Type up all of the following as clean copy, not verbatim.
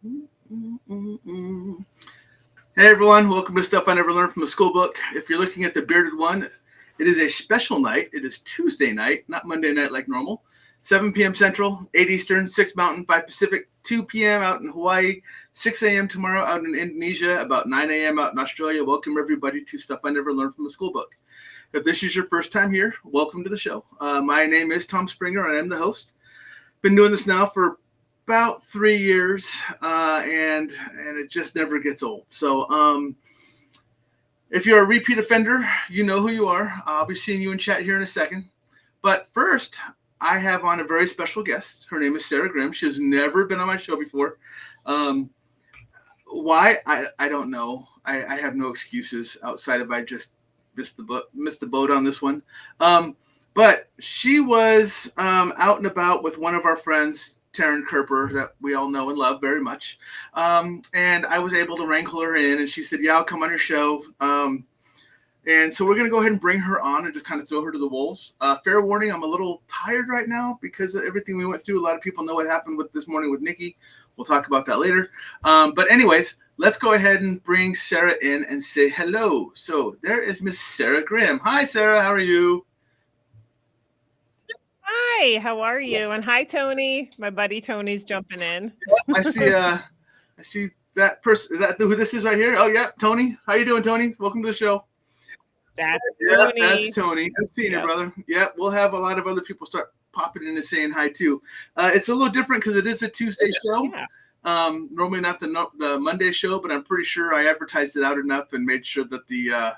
Mm-mm-mm-mm. Hey everyone, welcome to Stuff I Never Learned from the School Book. If you're looking at the bearded one, it is a special night. It is Tuesday night, not Monday night like normal. 7 p.m. Central, 8 Eastern, 6 Mountain, 5 Pacific, 2 p.m. out in Hawaii, 6 a.m. tomorrow out in Indonesia, about 9 a.m. out in Australia. Welcome everybody to Stuff I Never Learned from the School Book. If this is your first time here, welcome to the show. My name is Tom Springer, and I am the host. Been doing this now for about 3 years, and it just never gets old. So if you're a repeat offender, you know who you are. I'll be seeing you in chat here in a second. But first, I have on a very special guest. Her name is Sarah Grimm. She has never been on my show before. Why? I don't know. I have no excuses outside of I just missed the boat on this one. But she was out and about with one of our friends, Taryn Kerper, that we all know and love very much. And I was able to wrangle her in, and she said, yeah, I'll come on your show. And so we're going to go ahead and bring her on and just kind of throw her to the wolves. Fair warning, I'm a little tired right now because of everything we went through. A lot of people know what happened with this morning with Nikki. We'll talk about that later. But anyways, let's go ahead and bring Sarah in and say hello. So there is Miss Sarah Grimm. Hi, Sarah. How are you? Hi, how are you? And hi, Tony. My buddy Tony's jumping in. I see that person. Is that who this is right here? Oh, yeah, Tony. How you doing, Tony? Welcome to the show. That's Yeah, Tony. that's Tony. Good seeing you, brother. Yeah, we'll have a lot of other people start popping in and saying hi too. It's a little different because it is a Tuesday show. Yeah. Normally not the Monday show, but I'm pretty sure I advertised it out enough and made sure that the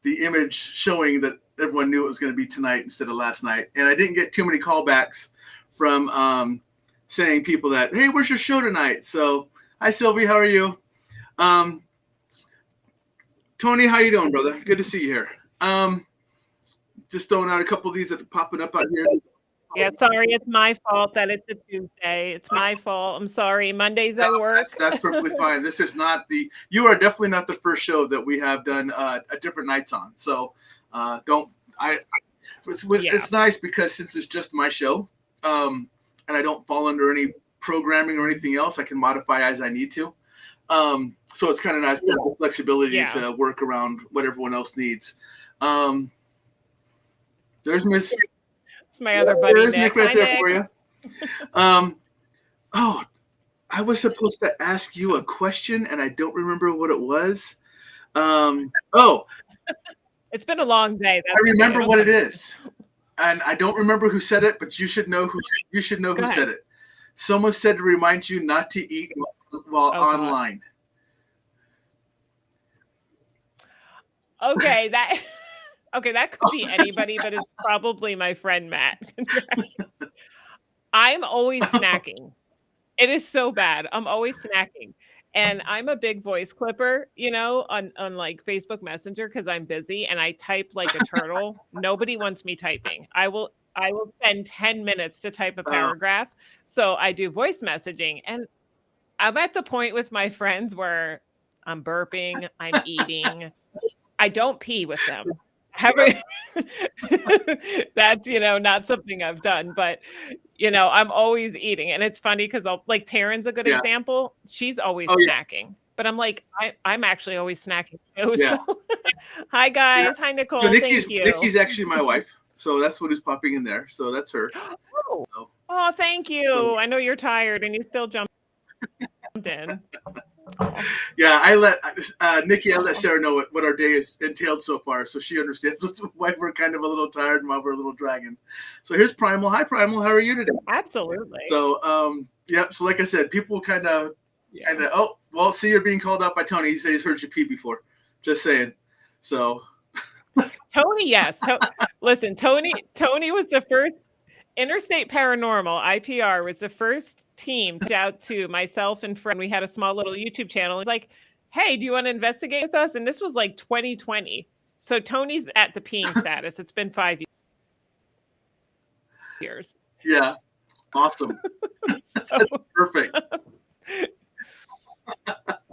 image showing that everyone knew it was going to be tonight instead of last night. And I didn't get too many callbacks from saying people that, hey, where's your show tonight? So, hi, Sylvie. How are you? Tony, how you doing, brother? Good to see you here. Just throwing out a couple of these that are popping up out here. Yeah, sorry, it's my fault that it's a Tuesday. It's my fault. I'm sorry. Mondays I work. That's perfectly fine. This is not you are definitely not the first show that we have done a different nights on. So it's nice because since it's just my show, and I don't fall under any programming or anything else, I can modify as I need to. So it's kind of nice to have the flexibility to work around what everyone else needs. There's Miss. It's my other buddy, There's Nick. Nick right Hi, there Nick. for you. I was supposed to ask you a question, and I don't remember what it was. It's been a long day. I remember what it is, and I don't remember who said it, but you should know who said it. Someone said to remind you not to eat while online. Okay, that could be anybody, but it's probably my friend Matt. I'm always snacking. It is so bad. I'm always snacking. And I'm a big voice clipper, on like Facebook Messenger because I'm busy and I type like a turtle. Nobody wants me typing. I will spend 10 minutes to type a paragraph. So I do voice messaging. And I'm at the point with my friends where I'm burping, I'm eating. I don't pee with them. That's, not something I've done, but I'm always eating. And it's funny because like Taryn's a good example. She's always snacking, but I'm like, I'm actually always snacking too. Yeah. So hi guys. Hi, Nicole. So Thank you. Nikki's actually my wife. So that's what is popping in there. So that's her. Oh, thank you. So, I know you're tired and you still jumped in. Yeah, I let Nikki, I let Sarah know what our day has entailed so far, so she understands why we're kind of a little tired and why we're a little dragging. So here's Primal. Hi, Primal. How are you today? Absolutely. So, So like I said, people kind of, see, you're being called out by Tony. He said he's heard you pee before. Just saying. So. Tony, yes. Listen, Tony was the first. Interstate Paranormal, IPR, was the first team out to myself and friend. We had a small little YouTube channel. It's like, hey, do you want to investigate with us? And this was like 2020. So Tony's at the peeing status. It's been 5 years. Yeah. Awesome. Perfect.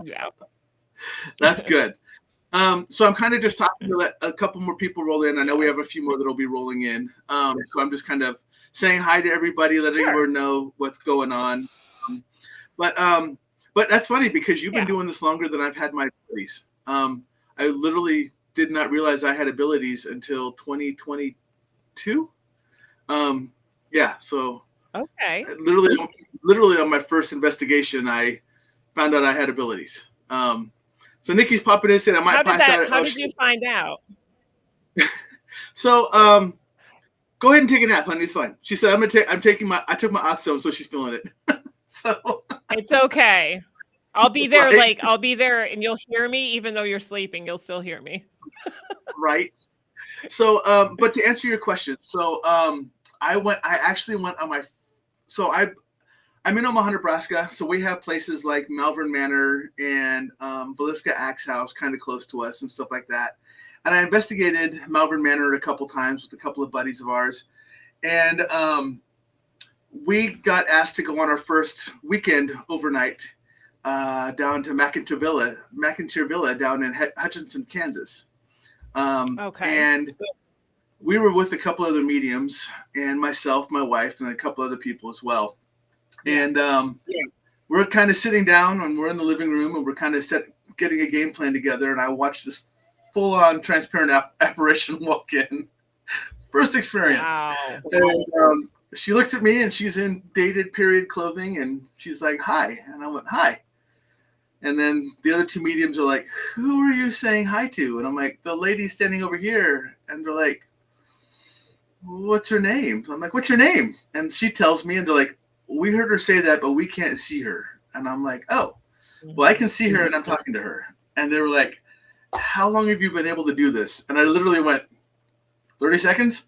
Yeah. That's good. So I'm kind of just talking to let a couple more people roll in. I know we have a few more that will be rolling in. So I'm just kind of saying hi to everybody, letting everyone know what's going on. But But that's funny because you've been Yeah. doing this longer than I've had my abilities. I literally did not realize I had abilities until 2022. Yeah, so Okay. literally on my first investigation, I found out I had abilities. So Nikki's popping in saying I might pass out. How did you find out? So go ahead and take a nap, honey. It's fine. She said I took my oxone, so she's feeling it. So It's okay. I'll be there, right, I'll be there and you'll hear me even though you're sleeping, you'll still hear me. right. So but to answer your question, so I actually went on my so I'm in Omaha, Nebraska, so we have places like Malvern Manor and Villisca Axe House kind of close to us and stuff like that. And I investigated Malvern Manor a couple times with a couple of buddies of ours. And we got asked to go on our first weekend overnight down to McIntyre Villa down in Hutchinson, Kansas. Okay. And we were with a couple other mediums and myself, my wife, and a couple other people as well. And we're kind of sitting down and we're in the living room and we're kind of getting a game plan together. And I watched this full-on transparent apparition walk in. First experience. Wow. And she looks at me and she's in dated period clothing and she's like, "Hi." And I went, "Hi." And then the other two mediums are like, "Who are you saying hi to?" And I'm like, "The lady standing over here." And they're like, "What's her name?" I'm like, "What's your name?" And she tells me and they're like, "We heard her say that, but we can't see her." And I'm like, "Oh, well, I can see her and I'm talking to her." And they were like, "How long have you been able to do this?" And I literally went, 30 seconds.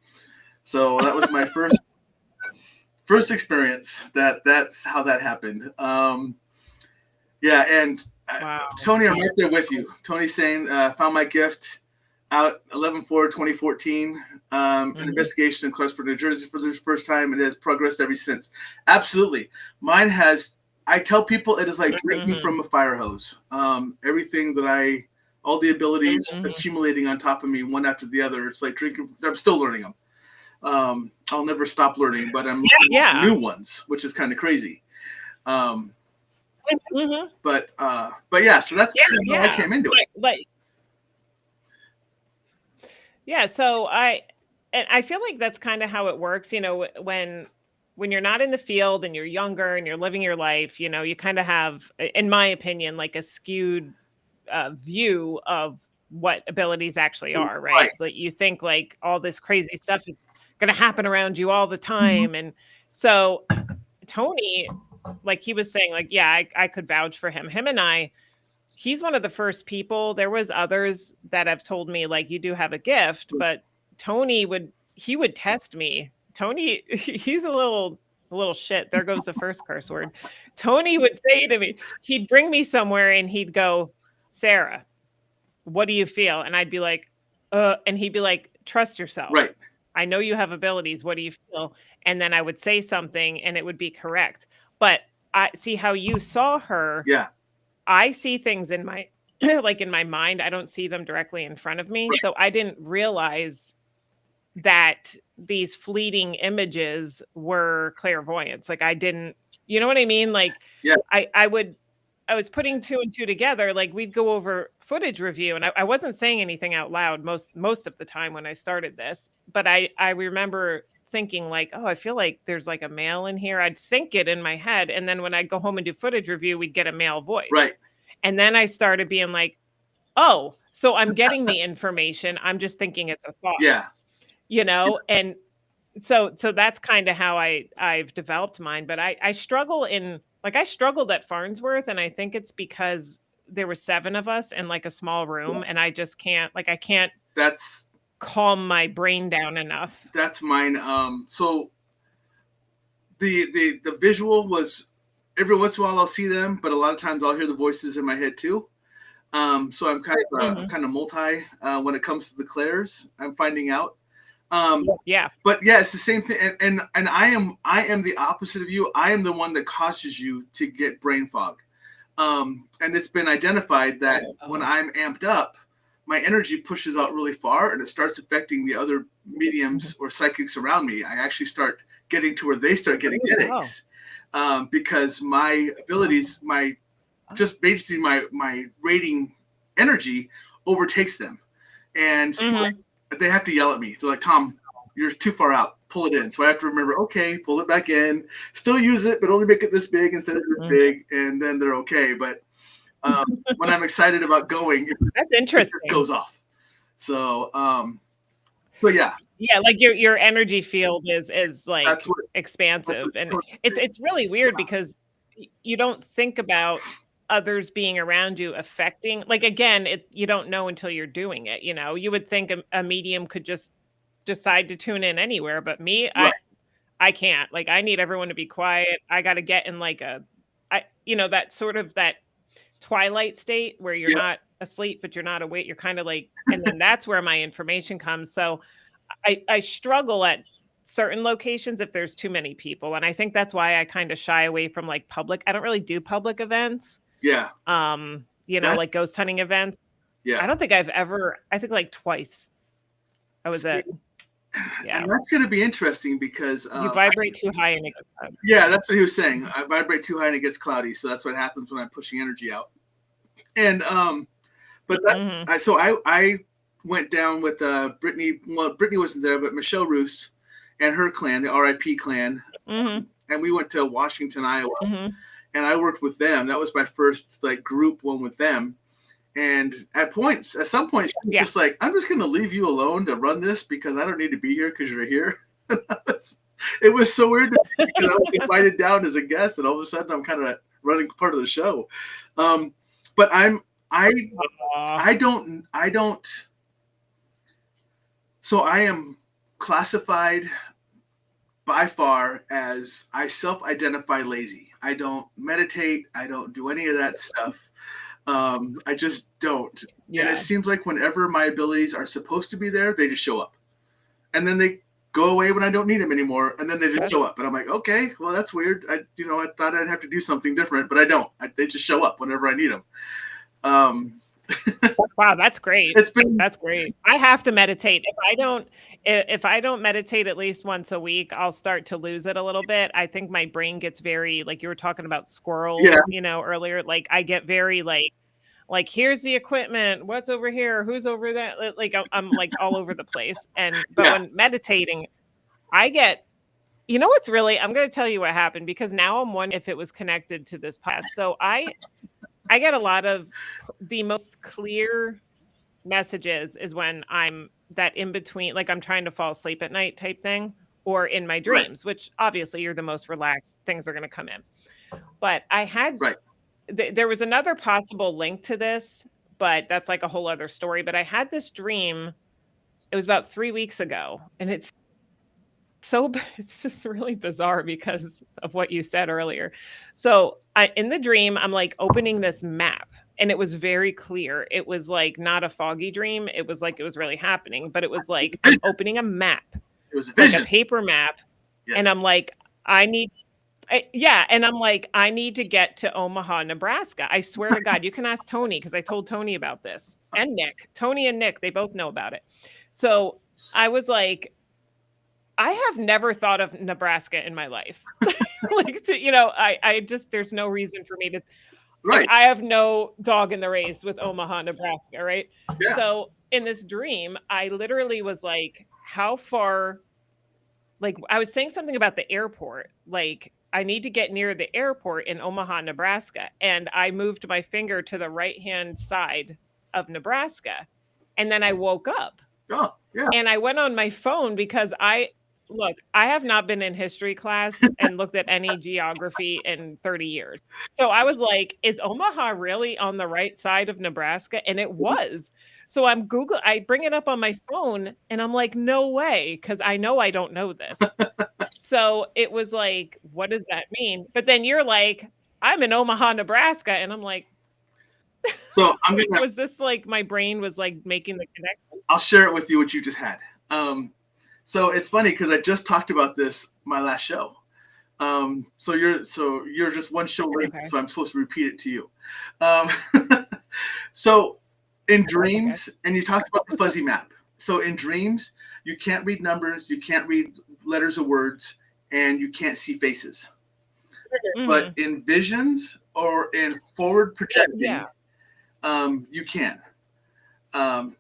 So that was my first experience. That's how that happened. Yeah, and Wow. Tony, I'm right there with you. Tony's saying, found my gift out 11/4/2014. An investigation in Clarksburg, New Jersey for the first time, and it has progressed ever since. Absolutely. Mine has, I tell people it is like drinking from a fire hose. Everything that all the abilities accumulating on top of me one after the other. It's like drinking, I'm still learning them. I'll never stop learning, but I'm learning new ones, which is kind of crazy. But yeah, so that's kind of how I came into it. Yeah, so I feel like that's kind of how it works, when you're not in the field and you're younger and you're living your life, you kind of have, in my opinion, like a skewed view of what abilities actually are, right? Like you think like all this crazy stuff is going to happen around you all the time. And so Tony, like he was saying, like, yeah, I could vouch for him. Him and he's one of the first people. There was others that have told me like, you do have a gift, but Tony would test me. Tony, he's a little shit. There goes the first curse word. Tony would say to me, he'd bring me somewhere and he'd go, "Sarah, what do you feel?" And I'd be like, and he'd be like, "Trust yourself. Right. I know you have abilities. What do you feel?" And then I would say something and it would be correct. But I see how you saw her. Yeah. I see things in my like in my mind. I don't see them directly in front of me. Right. So I didn't realize that these fleeting images were clairvoyance. Like I didn't, you know what I mean? Like yeah. I was putting two and two together. Like we'd go over footage review and I wasn't saying anything out loud most of the time when I started this, but I remember thinking like, oh, I feel like there's like a male in here. I'd think it in my head. And then when I'd go home and do footage review, we'd get a male voice. Right. And then I started being like, oh, so I'm getting the information. I'm just thinking it's a thought. Yeah. And so that's kind of how I've developed mine. But I struggled at Farnsworth, and I think it's because there were 7 of us in like a small room, and I just can't that's calm my brain down enough. That's mine. So the visual was every once in a while I'll see them, but a lot of times I'll hear the voices in my head too. So I'm kind of multi when it comes to the clairs. I'm finding out. Yeah. But yeah, it's the same thing. And I am the opposite of you. I am the one that causes you to get brain fog. And it's been identified that when I'm amped up, my energy pushes out really far and it starts affecting the other mediums or psychics around me. I actually start getting to where they start getting headaches because my abilities, my just basically my rating energy overtakes them, and so they have to yell at me. So like, Tom, you're too far out. Pull it in. So I have to remember, okay, pull it back in. Still use it, but only make it this big instead of this big, and then they're okay. But when I'm excited about going, That's interesting. It just goes off. So, but yeah. Yeah, like your energy field is like expansive, and it's really weird because you don't think about others being around you affecting. Like again, you don't know until you're doing it. You know, you would think a medium could just decide to tune in anywhere, but me, Right. I can't. Like I need everyone to be quiet. I got to get in like that sort of that twilight state where you're not asleep but you're not awake. You're kind of like, and then that's where my information comes. So I struggle at certain locations if there's too many people, and I think that's why I kind of shy away from like public. I don't really do public events. Yeah. Like ghost hunting events. Yeah. I don't think I've ever. I think like twice. I was at. Yeah, and that's going to be interesting because you vibrate too high and it gets cloudy. Yeah, that's what he was saying. I vibrate too high and it gets cloudy, so that's what happens when I'm pushing energy out. And but that, so I went down with Brittany. Well, Brittany wasn't there, but Michelle Roos and her clan, the RIP clan, and we went to Washington, Iowa, and I worked with them. That was my first like group one with them. And at some point, she was just like, I'm just going to leave you alone to run this because I don't need to be here because you're here. It was so weird because I was invited down as a guest, and all of a sudden I'm kind of running part of the show. But I don't. So I am classified by far as I self-identify lazy. I don't meditate. I don't do any of that stuff. I just don't. Yeah. And it seems like whenever my abilities are supposed to be there, they just show up. And then they go away when I don't need them anymore. And then they just show up. And I'm like, okay, well, that's weird. I thought I'd have to do something different, but I don't. They just show up whenever I need them. Wow, that's great. That's great. I have to meditate. If I don't meditate at least once a week, I'll start to lose it a little bit. I think my brain gets very, like you were talking about squirrels, earlier. Like I get very like here's the equipment, what's over here, who's over that, like I'm like all over the place. But when meditating, I get, what's really, I'm going to tell you what happened, because now I'm wondering if it was connected to this past. So I get a lot of the most clear messages is when I'm that in between, like I'm trying to fall asleep at night type thing, or in my dreams, which obviously you're the most relaxed, things are going to come in. But I had there was another possible link to this, but that's like a whole other story. But I had this dream. It was about 3 weeks ago, and it's just really bizarre because of what you said earlier. So in the dream, I'm like opening this map, and it was very clear. It was like not a foggy dream. It was like it was really happening, but it was like I'm opening a map. It was like a paper map, and I'm like, and I'm like, I need to get to Omaha, Nebraska. I swear to God, you can ask Tony, because I told Tony about this, and Nick. Tony and Nick, they both know about it. So I was like, I have never thought of Nebraska in my life. I just, there's no reason for me to, I have no dog in the race with Omaha, Nebraska, right? Yeah. So in this dream, I literally was like, how far, like I was saying something about the airport, like I need to get near the airport in Omaha, Nebraska. And I moved my finger to the right-hand side of Nebraska. And then I woke up. Oh, yeah. And I went on my phone because I have not been in history class and looked at any geography in 30 years. So I was like, is Omaha really on the right side of Nebraska? And it was. So I bring it up on my phone and I'm like, no way. Cause I know I don't know this. So it was like, what does that mean? But then you're like, I'm in Omaha, Nebraska. And I'm like, so was this like my brain was like making the connection? I'll share it with you what you just had. So it's funny because I just talked about this my last show. So you're just one show late, so I'm supposed to repeat it to you. So in dreams, and you talked about the fuzzy map. So in dreams, you can't read numbers, you can't read letters or words, and you can't see faces. Mm-hmm. But in visions or in forward projecting, Yeah. you can.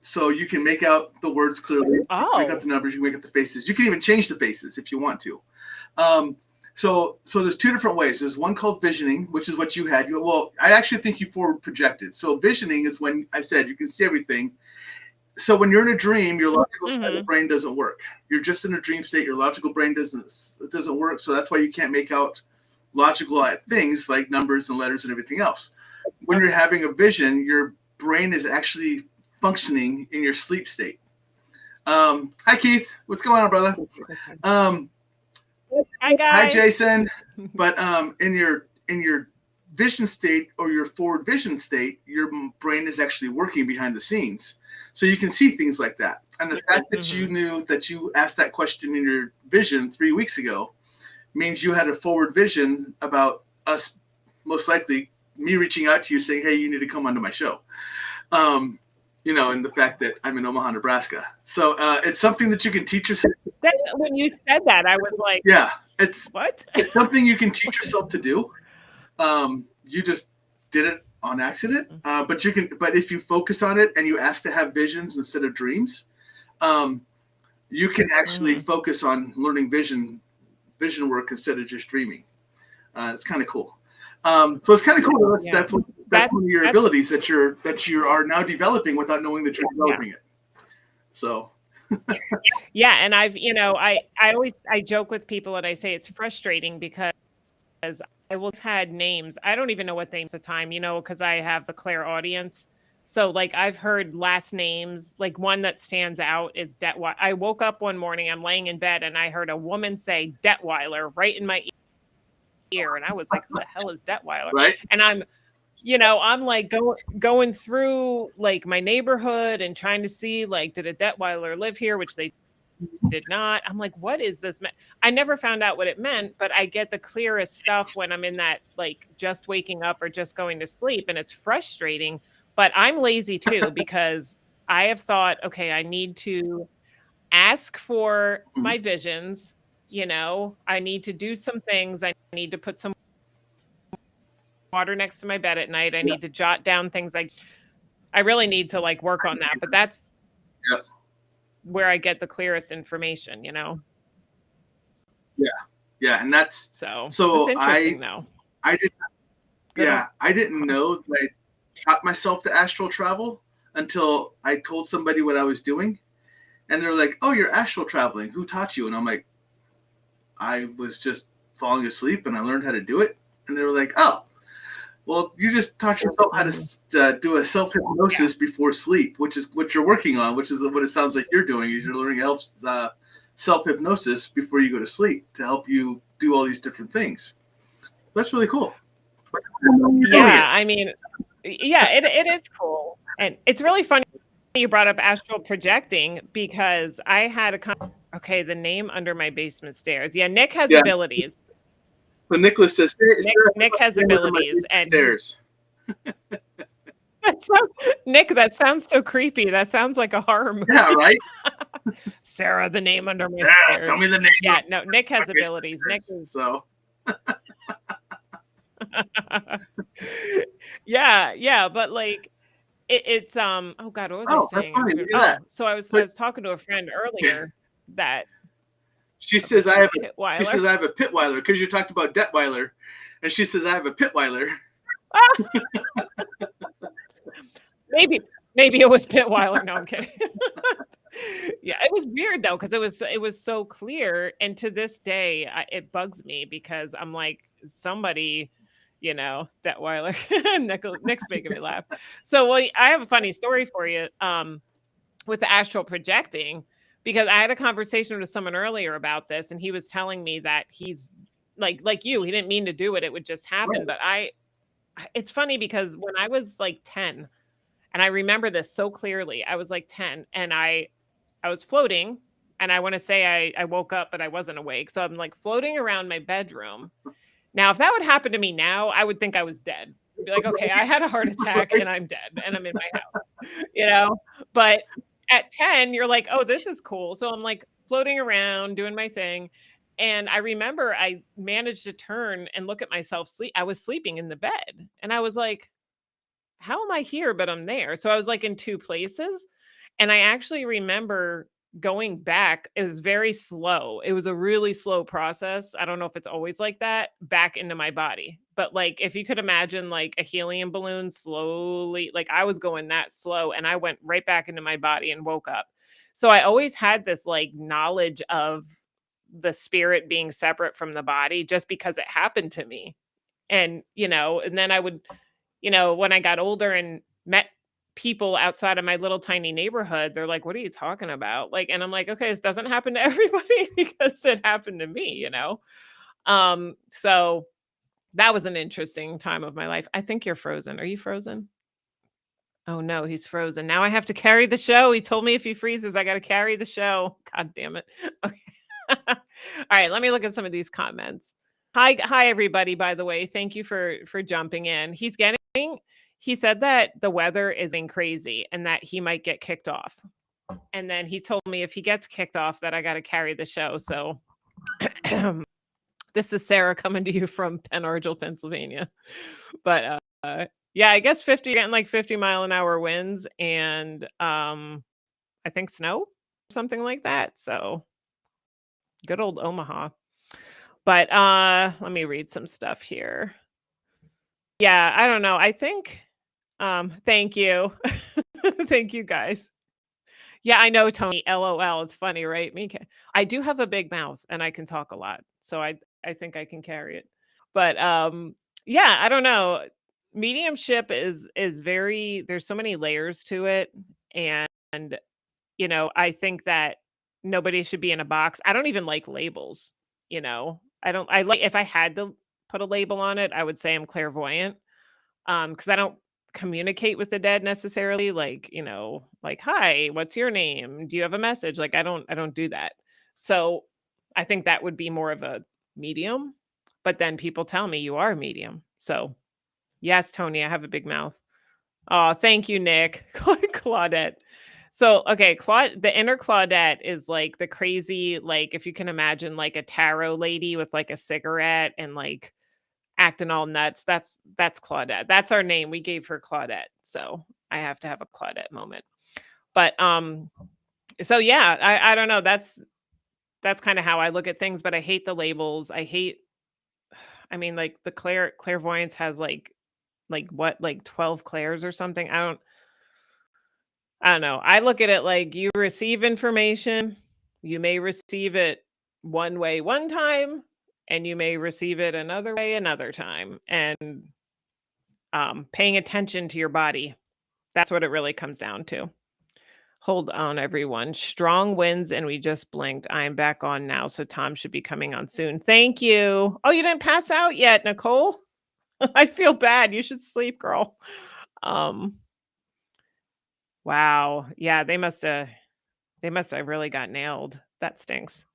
So you can make out the words clearly, you can make out the numbers, you can make out the faces. You can even change the faces if you want to. So there's two different ways. There's one called visioning, which is what you had. Well, I actually think you forward projected. So visioning is when I said you can see everything. So when you're in a dream, your logical side of the brain doesn't work. You're just in a dream state. Your logical brain doesn't work. So that's why you can't make out logical things like numbers and letters and everything else. When you're having a vision, your brain is actually functioning in your sleep state. Hi, Keith. What's going on, brother? Hi, guys. Hi, Jason. But in your vision state or your forward vision state, your brain is actually working behind the scenes. So you can see things like that. And the fact that you knew that you asked that question in your vision 3 weeks ago means you had a forward vision about us, most likely me reaching out to you saying, hey, you need to come onto my show. And the fact that I'm in Omaha, Nebraska. So it's something that you can teach yourself. When you said that, I was like, yeah, it's something you can teach yourself to do. You just did it on accident. But if you focus on it and you ask to have visions instead of dreams, you can actually focus on learning vision work instead of just dreaming. It's kind of cool. So it's kind of cool. That's one of your abilities that you are now developing without knowing that you're developing it. So. Yeah, and I joke with people and I say it's frustrating because I will have had names. I don't even know what names at the time, because I have the clairaudience. So like I've heard last names, like one that stands out is Detweiler. I woke up one morning, I'm laying in bed and I heard a woman say Detweiler right in my ear. And I was like, who the hell is Detweiler? Right. And I'm like going through like my neighborhood and trying to see like, did a Detweiler live here? Which they did not. I'm like, what is this? I never found out what it meant, but I get the clearest stuff when I'm in that, like just waking up or just going to sleep. And it's frustrating, but I'm lazy too, because I have thought, okay, I need to ask for my visions. I need to do some things. I need to put some water next to my bed at night. I need to jot down things. I really need to like work on that, but that's where I get the clearest information, Yeah. And that's so it's interesting though. I didn't know that I taught myself to astral travel until I told somebody what I was doing. And they're like, oh, you're astral traveling. Who taught you? And I'm like, I was just falling asleep and I learned how to do it. And they were like, oh, well, you just taught yourself how to do a self-hypnosis before sleep, which is what you're working on, which is what it sounds like you're doing. Is you're learning self-hypnosis before you go to sleep to help you do all these different things. That's really cool. Yeah, I mean, it is cool. And it's really funny you brought up astral projecting because I had the name under my basement stairs. Yeah, Nick has abilities. But Nicholas says Nick has abilities and stairs. Nick, that sounds so creepy. That sounds like a horror movie. Yeah, right. Sarah, the name under my stairs. Tell me the name. Yeah, no, Nick has abilities. Nick is so. yeah, but like it's oh God, what was I saying? Funny. Look at that. So I was talking to a friend earlier that she says I have a Pitweiler because you talked about Detweiler, and she says I have a Pitweiler. Maybe it was Pitweiler. No, I'm kidding. Yeah, it was weird though because it was so clear, and to this day it bugs me because I'm like somebody, Detweiler. Nick's making me laugh. So I have a funny story for you with the astral projecting. Because I had a conversation with someone earlier about this, and he was telling me that he's like you, he didn't mean to do it. It would just happen. Right. But it's funny because when I was like 10, and I remember this so clearly, I was like 10 and I was floating, and I want to say I woke up, but I wasn't awake. So I'm like floating around my bedroom. Now, if that would happen to me now, I would think I was dead. I'd be like, okay, I had a heart attack and I'm dead and I'm in my house, but at 10, you're like, oh, this is cool. So I'm like floating around doing my thing. And I remember I managed to turn and look at myself sleep. I was sleeping in the bed and I was like, how am I here? But I'm there. So I was like in two places. And I actually remember going back. It was very slow. It was a really slow process. I don't know if it's always like that, back into my body. But like if you could imagine like a helium balloon slowly, like I was going that slow and I went right back into my body and woke up. So I always had this like knowledge of the spirit being separate from the body just because it happened to me. And, and then I would, when I got older and met people outside of my little tiny neighborhood, they're like, "What are you talking about?" Like, and I'm like, "Okay, this doesn't happen to everybody because it happened to me." So that was an interesting time of my life. I think you're frozen. Are you frozen? Oh no, he's frozen. Now I have to carry the show. He told me if he freezes, I got to carry the show. God damn it. Okay. All right, let me look at some of these comments. Hi everybody, by the way. Thank you for jumping in. He said that the weather is being crazy and that he might get kicked off. And then he told me if he gets kicked off that I got to carry the show. So this is Sarah coming to you from Penn Argyl, Pennsylvania. But yeah, I guess getting like 50-mile-an-hour winds and I think snow, something like that. So good old Omaha. But let me read some stuff here. Yeah, I don't know. I think thank you. Thank you guys. Yeah, I know, Tony. LOL. It's funny, right? I do have a big mouth and I can talk a lot. So I think I can carry it. But yeah, I don't know. Mediumship is very there's so many layers to it. And I think that nobody should be in a box. I don't even like labels, I like if I had to put a label on it, I would say I'm clairvoyant. Because I don't communicate with the dead necessarily, like, like, "Hi, what's your name? Do you have a message?" Like, I don't do that. So, I think that would be more of a medium, but then people tell me you are a medium. So, yes, Tony, I have a big mouth. Oh, thank you, Nick. Claudette. So, okay, the inner Claudette is like the crazy, like if you can imagine like a tarot lady with like a cigarette and like acting all nuts. That's Claudette. That's our name. We gave her Claudette. So I have to have a Claudette moment. But so yeah, I don't know. That's kind of how I look at things, but I hate the labels. I mean, like the clairvoyance has like what, like 12 clairs or something. I don't know. I look at it like you receive information. You may receive it one way one time, and you may receive it another way another time. And paying attention to your body. That's what it really comes down to. Hold on, everyone. Strong winds, and we just blinked. I'm back on now, so Tom should be coming on soon. Thank you. Oh, you didn't pass out yet, Nicole? I feel bad. You should sleep, girl. Wow. Yeah, they must have really got nailed. That stinks.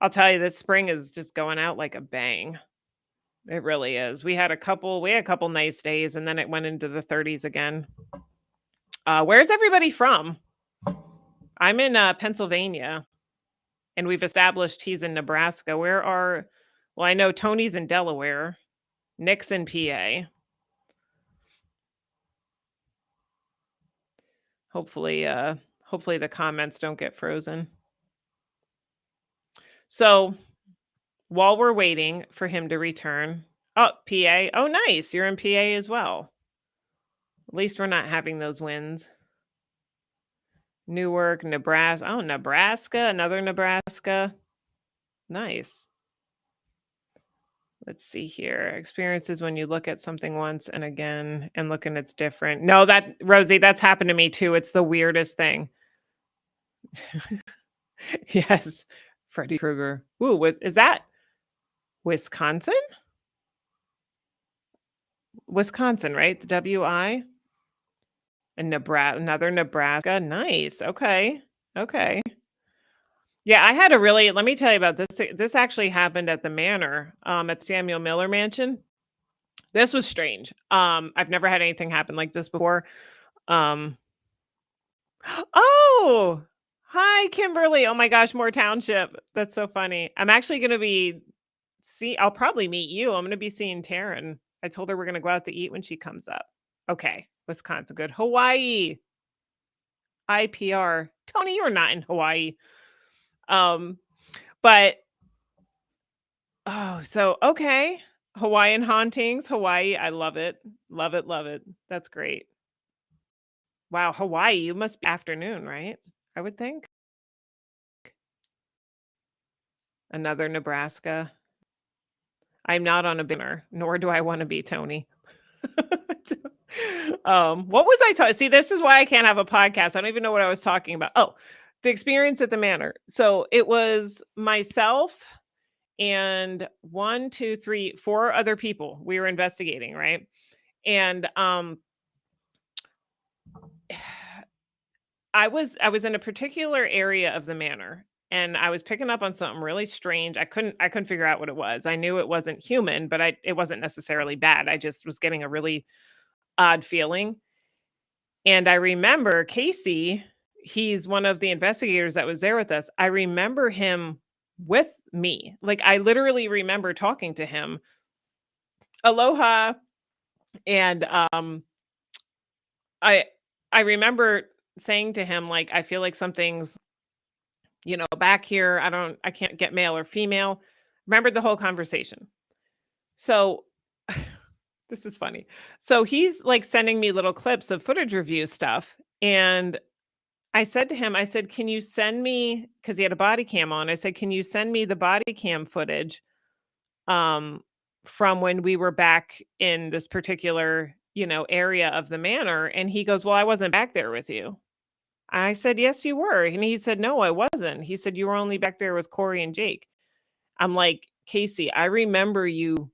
I'll tell you, this spring is just going out like a bang. It really is. We had a couple nice days and then it went into the 30s again. Where's everybody from? I'm in Pennsylvania and we've established he's in Nebraska. Well, I know Tony's in Delaware, Nick's in PA. Hopefully the comments don't get frozen. So while we're waiting for him to return, oh, PA. Oh, nice. You're in PA as well. At least we're not having those winds. Newark, Nebraska. Oh, Nebraska. Another Nebraska. Nice. Let's see here. Experiences when you look at something once and again and look and it's different. No, Rosie, that's happened to me too. It's the weirdest thing. Yes. Freddy Krueger. Ooh, is that Wisconsin? Wisconsin, right? The WI? And another Nebraska. Nice. Okay. Yeah, let me tell you about this. This actually happened at the Manor, at Samuel Miller Mansion. This was strange. I've never had anything happen like this before. Oh, Hi, Kimberly. Oh my gosh, Moore Township. That's so funny. I'm actually going to be I'll probably meet you. I'm going to be seeing Taryn. I told her we're going to go out to eat when she comes up. Okay, Wisconsin, good. Hawaii, IPR. Tony, you're not in Hawaii. Um, but so okay. Hawaiian hauntings, Hawaii. I love it. Love it, love it. That's great. Wow, Hawaii, you must be afternoon, right? I would think. Another Nebraska. I'm not on a banner, nor do I want to be, Tony. What was I talking? See, this is why I can't have a podcast. I don't even know what I was talking about. Oh, the experience at the manor. So it was myself and 4 other people we were investigating, right? And I was in a particular area of the manor, and I was picking up on something really strange. I couldn't figure out what it was. I knew it wasn't human, but it wasn't necessarily bad. I just was getting a really odd feeling. And I remember Casey, he's one of the investigators that was there with us. I remember him with me. Like I literally remember talking to him. Aloha. And I I remember saying to him, like, I feel like something's, back here. I can't get male or female. Remembered the whole conversation. So this is funny. So he's like sending me little clips of footage review stuff. And I said to him, I said, can you send me, because he had a body cam on. I said, can you send me the body cam footage um, from when we were back in this particular, area of the manor? And he goes, well, I wasn't back there with you. I said, yes, you were. And he said, no, I wasn't. He said, you were only back there with Corey and Jake. I'm like, Casey, I remember you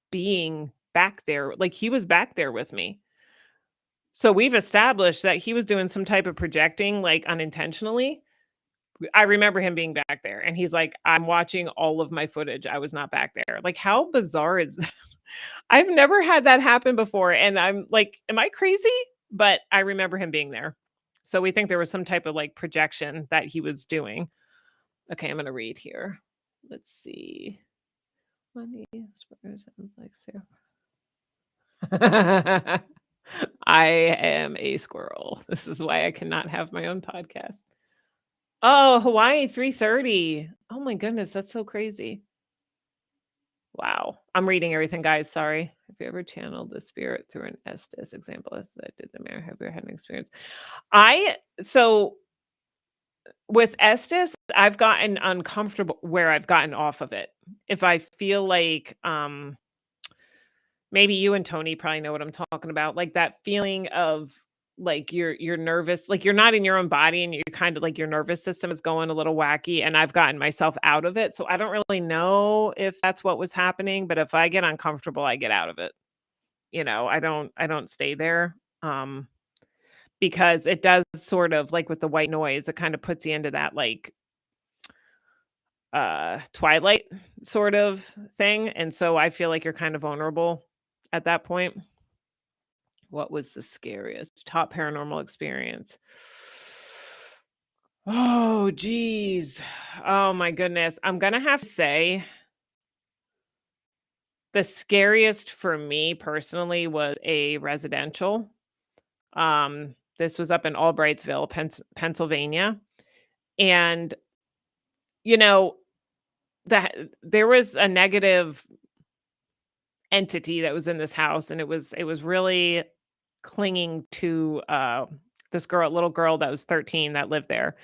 being back there. Like he was back there with me. So we've established that he was doing some type of projecting, like unintentionally. I remember him being back there. And he's like, I'm watching all of my footage. I was not back there. Like, how bizarre is that? I've never had that happen before. And I'm like, am I crazy? But I remember him being there. So we think there was some type of like projection that he was doing. Okay, I'm going to read here. Let's see. Money sounds like Sarah. I am a squirrel. This is why I cannot have my own podcast. Oh, Hawaii 3:30. Oh my goodness, that's so crazy. Wow. I'm reading everything, guys. Sorry. Have you ever channeled the spirit through an Estes example? As I did the mayor. Have you ever had an experience? So with Estes, I've gotten uncomfortable where I've gotten off of it. If I feel like maybe you and Tony probably know what I'm talking about, like that feeling of like you're nervous, like you're not in your own body and you're kind of like your nervous system is going a little wacky, and I've gotten myself out of it. So I don't really know if that's what was happening, but if I get uncomfortable, I get out of it. I don't stay there. Because it does sort of like with the white noise, it kind of puts you into that like twilight sort of thing. And so I feel like you're kind of vulnerable at that point. What was the scariest top paranormal experience? Oh, geez. Oh my goodness. I'm gonna have to say the scariest for me personally was a residential. This was up in Albrightsville, Pennsylvania. And you know, that there was a negative entity that was in this house, and it was really clinging to this little girl that was 13 that lived there.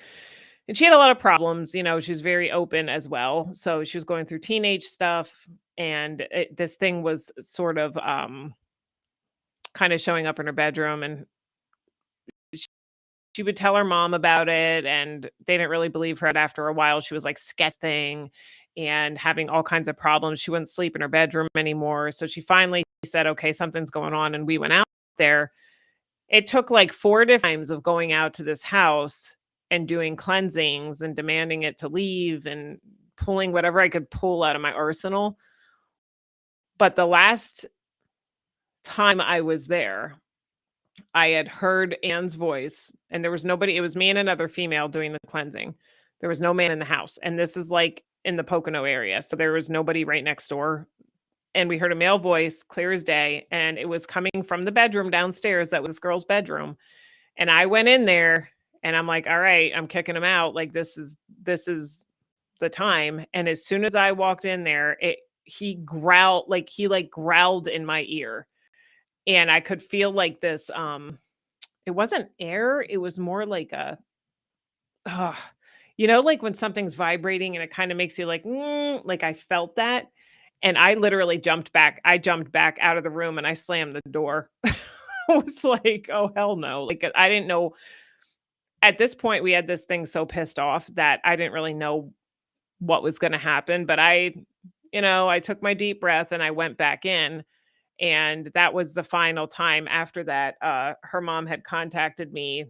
And she had a lot of problems. She was very open as well. So she was going through teenage stuff, and this thing was sort of kind of showing up in her bedroom, and sh- she would tell her mom about it, and they didn't really believe her. And after a while, she was like sketching and having all kinds of problems. She wouldn't sleep in her bedroom anymore. So she finally said, okay, something's going on. And we went out there. It took like 4 different times of going out to this house and doing cleansings and demanding it to leave and pulling whatever I could pull out of my arsenal. But the last time I was there, I had heard Anne's voice, and there was nobody. It was me and another female doing the cleansing. There was no man in the house, and this is like in the Pocono area, so there was nobody right next door. And we heard a male voice, clear as day, and it was coming from the bedroom downstairs. That was this girl's bedroom, and I went in there, and I'm like, "All right, I'm kicking him out. Like this is the time." And as soon as I walked in there, he growled, like growled in my ear, and I could feel like this. It wasn't air. It was more like a, ugh, like when something's vibrating and it kind of makes you like, like I felt that. And I literally jumped back. I jumped back out of the room and I slammed the door. I was like, oh, hell no. Like, I didn't know. At this point, we had this thing so pissed off that I didn't really know what was going to happen. But I took my deep breath and I went back in. And that was the final time. After that, her mom had contacted me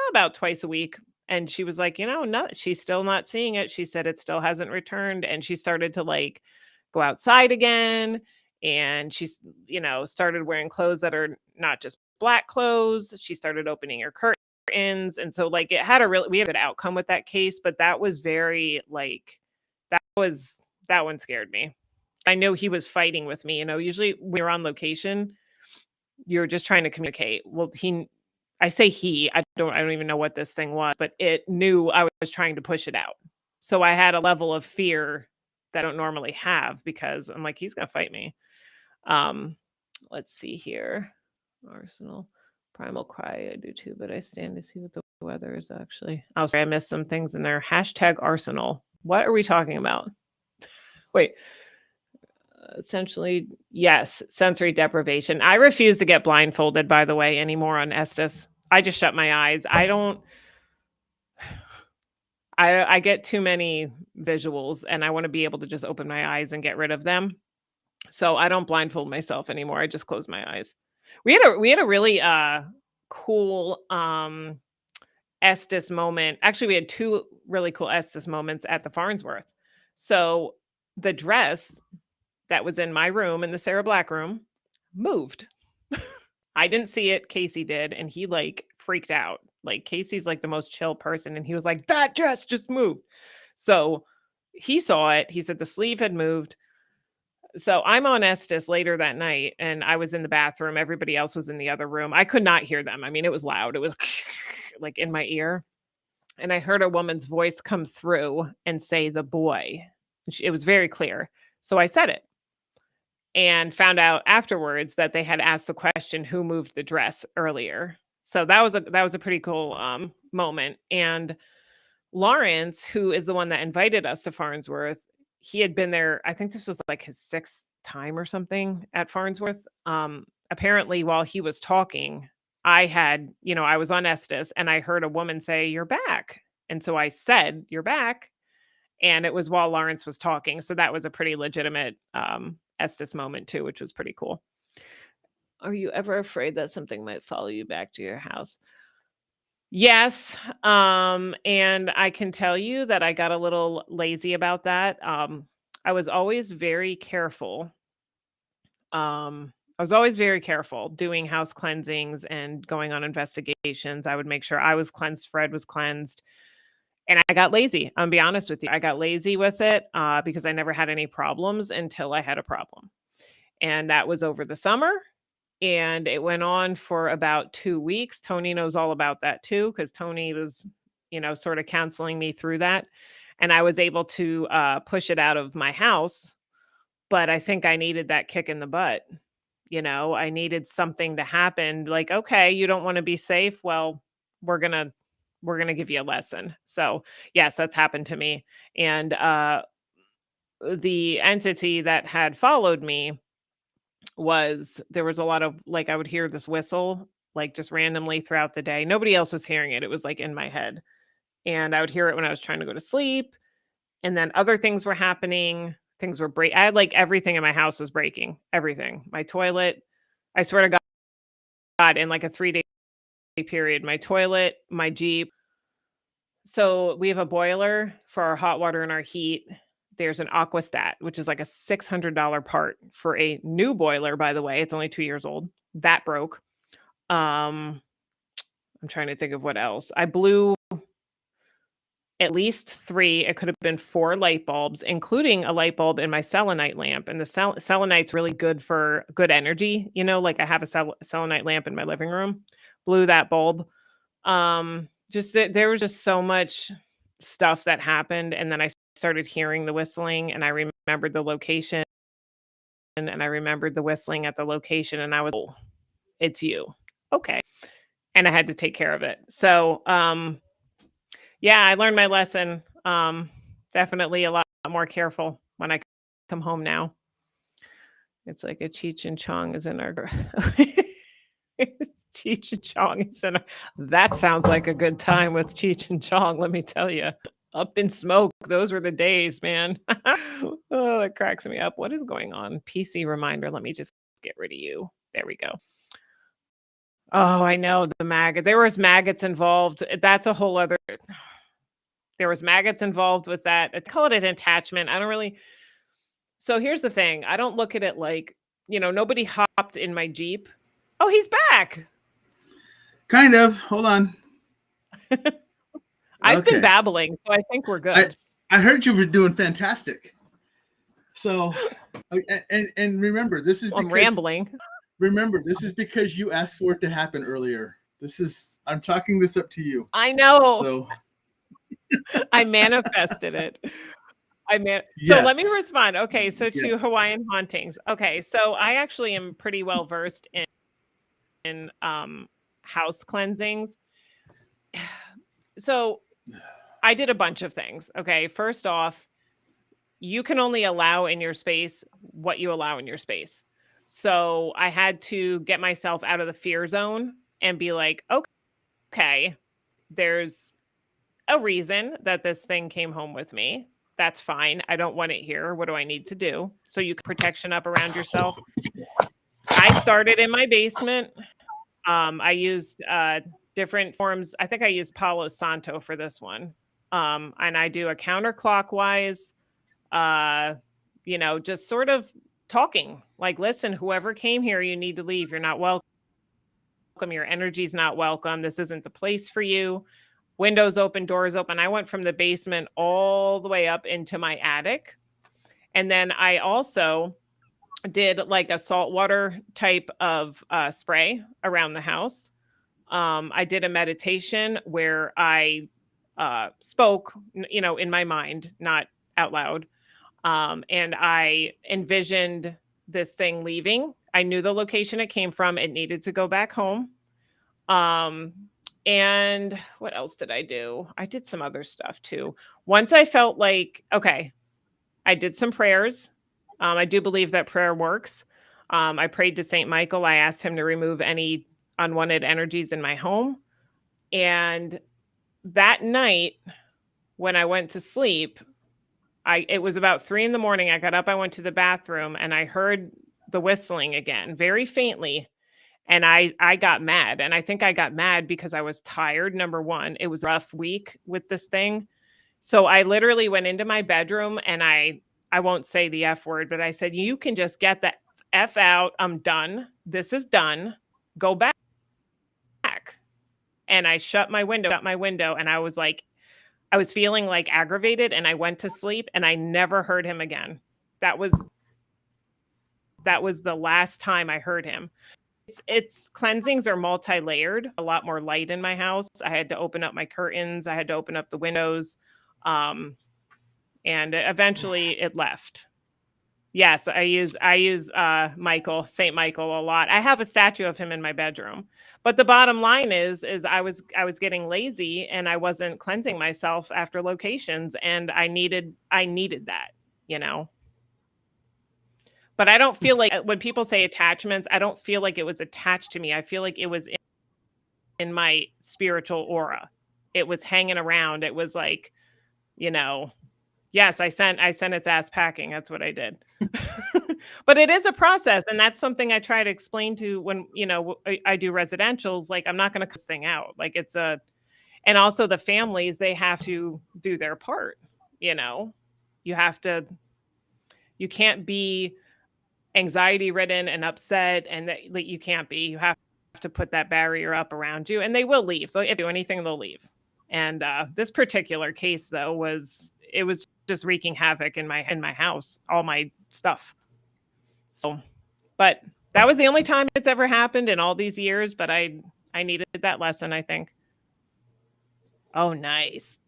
about twice a week. And she was like, no, she's still not seeing it. She said it still hasn't returned. And she started to like go outside again. And she's, started wearing clothes that are not just black clothes. She started opening her curtains. And so like we had an outcome with that case, but that was very like, that one scared me. I know he was fighting with me. Usually when you're on location, you're just trying to communicate. Well, I say I don't even know what this thing was, but it knew I was trying to push it out. So I had a level of fear that I don't normally have because I'm like, he's going to fight me. Let's see here. Arsenal, Primal Cry. I do too, but I stand to see what the weather is actually. Oh, sorry. I missed some things in there. Hashtag Arsenal. What are we talking about? Wait. Essentially, yes, sensory deprivation. I refuse to get blindfolded, by the way, anymore on Estes. I just shut my eyes. I get too many visuals and I want to be able to just open my eyes and get rid of them. So I don't blindfold myself anymore. I just close my eyes. We had a really cool Estes moment. Actually, we had two really cool Estes moments at the Farnsworth. So the dress that was in my room, in the Sarah Black room, moved. I didn't see it. Casey did. And he like freaked out. Like Casey's like the most chill person. And he was like, that dress just moved. So he saw it. He said the sleeve had moved. So I'm on Estes later that night and I was in the bathroom. Everybody else was in the other room. I could not hear them. I mean, it was loud. It was like in my ear. And I heard a woman's voice come through and say the boy. It was very clear. So I said it. And found out afterwards that they had asked the question, who moved the dress earlier. So that was a pretty cool moment. And Lawrence, who is the one that invited us to Farnsworth, he had been there. I think this was like his sixth time or something at Farnsworth. Apparently, while he was talking, I was on Estes and I heard a woman say, "You're back." And so I said, "You're back." And it was while Lawrence was talking. So that was a pretty legitimate Estes moment too, which was pretty cool. Are you ever afraid that something might follow you back to your house? Yes. And I can tell you that I got a little lazy about that. I was always very careful. I was always very careful doing house cleansings and going on investigations. I would make sure I was cleansed, Fred was cleansed. And I got lazy. I'll be honest with you. I got lazy with it because I never had any problems until I had a problem. And that was over the summer. And it went on for about 2 weeks. Tony knows all about that too, because Tony was, sort of counseling me through that. And I was able to push it out of my house. But I think I needed that kick in the butt. I needed something to happen. Like, okay, you don't want to be safe. Well, we're going to give you a lesson. So yes, that's happened to me. And the entity that had followed me there was a lot of like, I would hear this whistle, like just randomly throughout the day. Nobody else was hearing it. It was like in my head. And I would hear it when I was trying to go to sleep. And then other things were happening. Things were breaking. I had like everything in my house was breaking. Everything. My toilet. I swear to God, in like a 3-day period, my toilet, my Jeep. So we have a boiler for our hot water and our heat. There's an aquastat, which is like a $600 part for a new boiler, by the way. It's only 2 years old. That broke. I'm trying to think of what else. I blew at least 3, it could have been 4 light bulbs, including a light bulb in my selenite lamp. And the selenite's really good for good energy. Like I have a selenite lamp in my living room. Blew that bulb. Just there was just so much stuff that happened. And then I started hearing the whistling, and I remembered the location, and I remembered the whistling at the location, and I was, oh, it's you. Okay. And I had to take care of it. So, yeah, I learned my lesson. Definitely a lot more careful when I come home now. It's like a Cheech and Chong is in our Cheech and Chong is in our, that sounds like a good time with Cheech and Chong, let me tell you. Up in smoke. Those were the days, man. Oh, that cracks me up. What is going on? PC reminder. Let me just get rid of you. There we go. Oh, I know the maggot. There was maggots involved. That's a whole other. There was maggots involved with that. I call it an attachment. I don't really. So here's the thing. I don't look at it like, nobody hopped in my Jeep. Oh, he's back. Kind of. Hold on. I've been babbling, so I think we're good. I heard you were doing fantastic. So, and remember, this is because, I'm rambling. Remember, this is because you asked for it to happen earlier. I'm talking this up to you. I know. So I manifested it. Yes. So let me respond. Okay, so to Hawaiian hauntings. Okay, so I actually am pretty well versed in house cleansings. So I did a bunch of things. Okay, first off, you can only allow in your space what you allow in your space. So I had to get myself out of the fear zone and be like, okay, there's a reason that this thing came home with me. That's fine. I don't want it here. What do I need to do? So you can protection up around yourself. I started in my basement. I used different forms. I think I used Palo Santo for this one. And I do a counterclockwise, just sort of talking like, listen, whoever came here, you need to leave. You're not welcome. Your energy's not welcome. This isn't the place for you. Windows open, doors open. I went from the basement all the way up into my attic. And then I also did like a saltwater type of spray around the house. I did a meditation where I spoke, in my mind, not out loud. And I envisioned this thing leaving. I knew the location it came from. It needed to go back home. And what else did I do? I did some other stuff too. Once I felt like, okay, I did some prayers. I do believe that prayer works. I prayed to Saint Michael. I asked him to remove any unwanted energies in my home. And that night, when I went to sleep, it was about 3 a.m. I got up, I went to the bathroom, and I heard the whistling again, very faintly. And I got mad. And I think I got mad because I was tired. Number one, it was a rough week with this thing. So I literally went into my bedroom and I won't say the F word, but I said, you can just get the F out. I'm done. This is done. Go back. And I shut my window, and I was feeling like aggravated, and I went to sleep, and I never heard him again. That was the last time I heard him. It's cleansings are multi-layered, a lot more light in my house. I had to open up my curtains. I had to open up the windows. And eventually it left. Yes, I use Saint Michael a lot. I have a statue of him in my bedroom. But the bottom line is I was getting lazy and I wasn't cleansing myself after locations, and I needed that, But I don't feel like when people say attachments, I don't feel like it was attached to me. I feel like it was in my spiritual aura. It was hanging around. It was like, yes, I sent its ass packing. That's what I did. But it is a process. And that's something I try to explain to when, I do residentials. Like, I'm not going to cut this thing out. Like, and also the families, they have to do their part. You can't be anxiety ridden and upset, and that you can't be. You have to put that barrier up around you, and they will leave. So if you do anything, they'll leave. And this particular case, though, was just wreaking havoc in my house, all my stuff. So, but that was the only time it's ever happened in all these years. But I needed that lesson, I think. Oh, nice.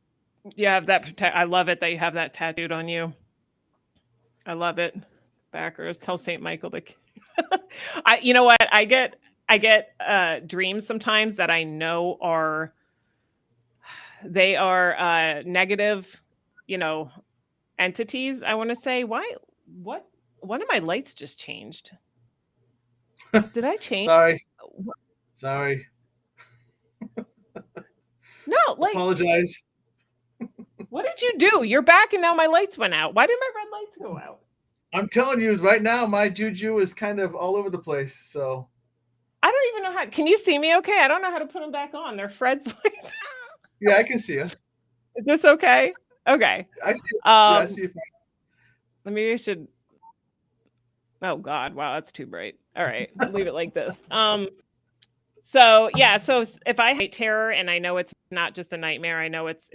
You have that. I love it that you have that tattooed on you. I love it. Backers, tell Saint Michael to. You know what? I get dreams sometimes that I know are negative, entities. I want to say, why? What? One of my lights just changed. Did I change? Sorry. No, apologize. What did you do? You're back, and now my lights went out. Why did my red lights go out? I'm telling you, right now, my juju is kind of all over the place. So I don't even know how. Can you see me? Okay, I don't know how to put them back on. They're Fred's lights. Yeah, I can see you. Is this okay? Okay. I see. I see you. Maybe I should. Oh God! Wow, that's too bright. All right, I'll leave it like this. So yeah, so if I hate terror and I know it's not just a nightmare, I know it's.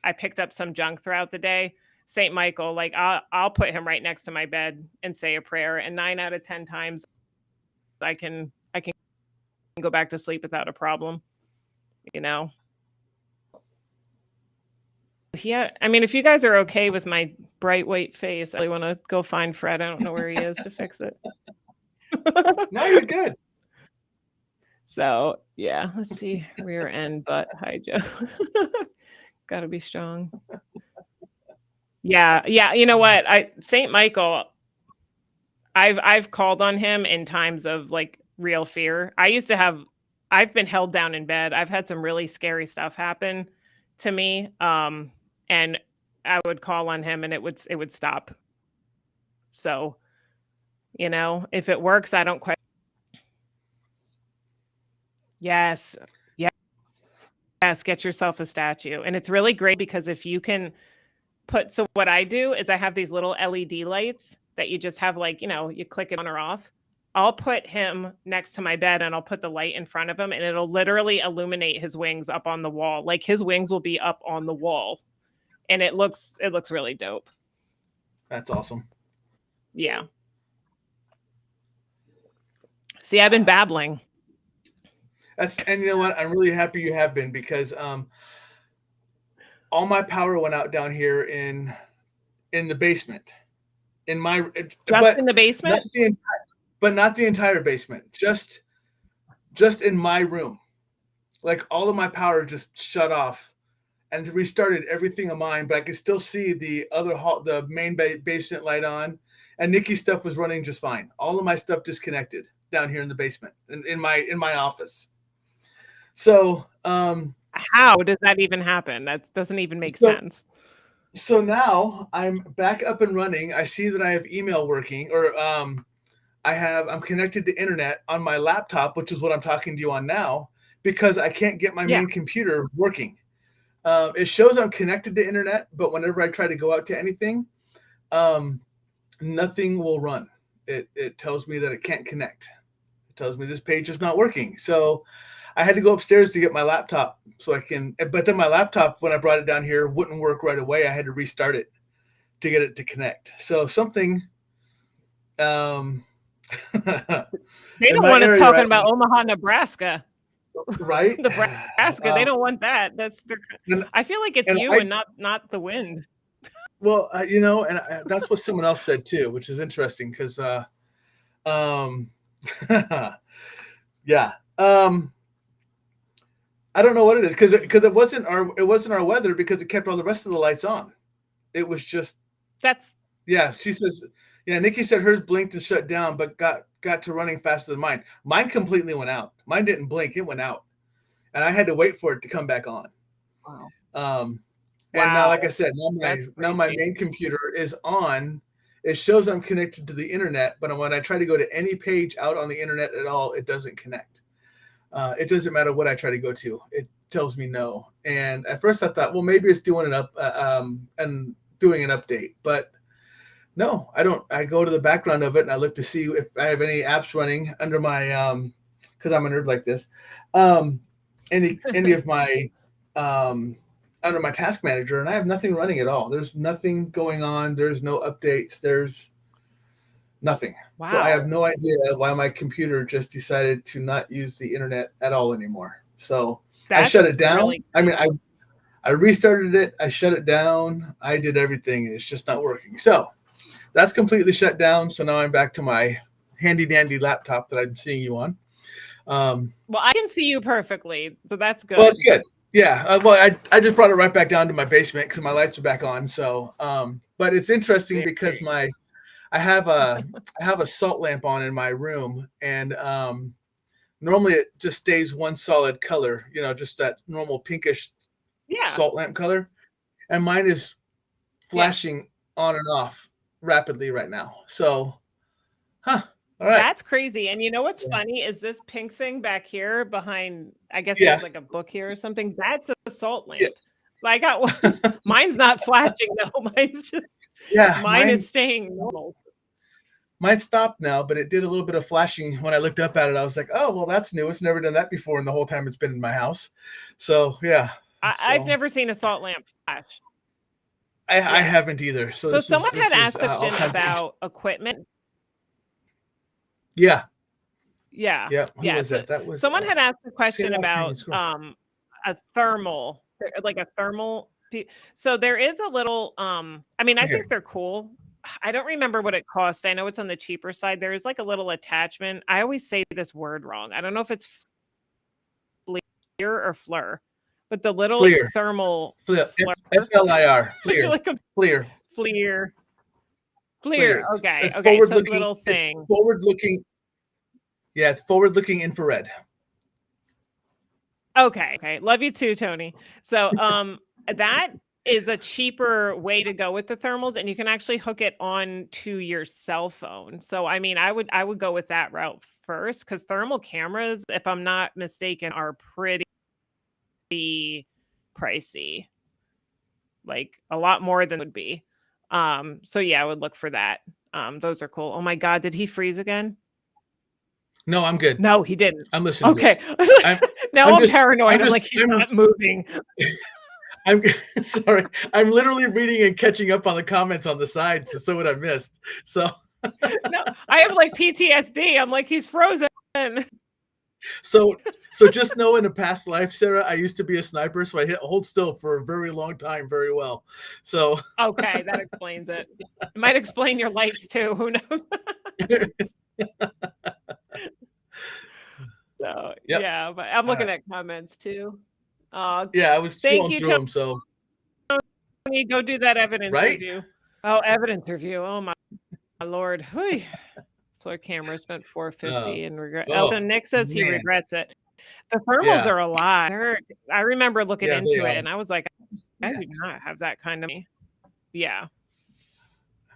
I picked up some junk throughout the day. Saint Michael, like I'll put him right next to my bed and say a prayer, and 9 out of 10 times, I can go back to sleep without a problem. Yeah, I mean, if you guys are okay with my bright white face, I really want to go find Fred. I don't know where he is to fix it. No, you're good. So yeah, let's see, rear end butt. Hi, Joe. Got to be strong. Yeah. You know what? Saint Michael, I've called on him in times of like real fear. I've been held down in bed. I've had some really scary stuff happen to me. And I would call on him and it would stop. So, if it works, I don't question. Yes. Yes. Get yourself a statue. And it's really great because if you can so what I do is I have these little LED lights that you just have you click it on or off. I'll put him next to my bed and I'll put the light in front of him and it'll literally illuminate his wings up on the wall. Like his wings will be up on the wall and it looks really dope. That's awesome. Yeah. See, I've been babbling. And you know what? I'm really happy you have been because all my power went out down here in the basement. In the basement? Not the entire basement. Just in my room. Like all of my power just shut off and restarted everything of mine, but I could still see the other hall, the main basement light on, and Nikki's stuff was running just fine. All of my stuff disconnected down here in the basement in my office. So how does that even happen? That doesn't even make sense. So now I'm back up and running. I see that I have email working, or I'm connected to internet on my laptop, which is what I'm talking to you on now, because I can't get my main computer working. It shows I'm connected to internet, but whenever I try to go out to anything, nothing will run. It tells me that it can't connect. It tells me this page is not working. So I had to go upstairs to get my laptop but then my laptop, when I brought it down here, wouldn't work right away. I had to restart it to get it to connect. So something, they don't want us talking about Omaha, Nebraska. Right? Nebraska, they don't want that. I feel like it's you and not the wind. Well, and that's what someone else said too, which is interesting because, yeah. I don't know what it is because it wasn't our weather because it kept all the rest of the lights on. It was just she says, Nikki said hers blinked and shut down, but got to running faster than mine. Mine completely went out. Mine didn't blink, it went out. And I had to wait for it to come back on. Wow. And now, like I said, now my main computer is on. It shows I'm connected to the internet, but when I try to go to any page out on the internet at all, it doesn't connect. It doesn't matter what I try to go to. It tells me no. And at first I thought, well, maybe it's doing and doing an update, but no, I don't. I go to the background of it and I look to see if I have any apps running under my because I'm a nerd like this. Any of my under my task manager, and I have nothing running at all. There's nothing going on. There's no updates. There's nothing. Wow. So I have no idea why my computer just decided to not use the internet at all anymore. So I shut it down. Really I mean, I restarted it. I shut it down. I did everything, and it's just not working. So that's completely shut down. So now I'm back to my handy dandy laptop that I'm seeing you on. Well, I can see you perfectly, so that's good. Well, that's good. Yeah. Well, I just brought it right back down to my basement because my lights are back on. So, but it's interesting because I have a salt lamp on in my room, and normally it just stays one solid color, just that normal pinkish salt lamp color, and mine is flashing on and off rapidly right now. So, all right. That's crazy. And you know what's funny is this pink thing back here behind, I guess there's like a book here or something. That's a salt lamp. I got one. Mine's not flashing though. Mine's just mine is staying normal. Mine stopped now, but it did a little bit of flashing when I looked up at it. I was like, oh, well, that's new. It's never done that before in the whole time it's been in my house. So yeah. I've never seen a salt lamp flash. I haven't either. So someone had asked a question about equipment. Yeah. Who was that? That was someone had asked a question about a thermal, like a thermal. So there is a little. I mean, I think they're cool. I don't remember what it cost. I know it's on the cheaper side. There is like a little attachment. I always say this word wrong. I don't know if it's FLIR or FLIR, but the little thermal FLIR. FLIR. Okay. So little thing. It's forward looking. Yeah, it's forward looking infrared. Okay. Love you too, Tony. So that is a cheaper way to go with the thermals, and you can actually hook it on to your cell phone. So I mean, I would go with that route first, because thermal cameras, if I'm not mistaken, are pretty pricey, like a lot more than would be. So yeah, I would look for that. Those are cool. Oh my God, did he freeze again? No, I'm good. No, he didn't. I'm listening. Okay. Now I'm paranoid. I'm like, he's not moving. I'm sorry. I'm literally reading and catching up on the comments on the side to see what I missed. So no, I have like PTSD. I'm like, he's frozen. So just know in a past life, Sarah, I used to be a sniper, so I hold still for a very long time very well. So okay, that explains it. It might explain your lights too. Who knows? So yeah, but I'm looking at comments too. Yeah, I was scrolling through them. So go do that evidence review. Oh, evidence review. Oh my Lord. Floor camera spent $450 and regret. So Nick says he regrets it. The thermals are a lot. I remember looking into it and I was like, I do not have that kind of. Yeah.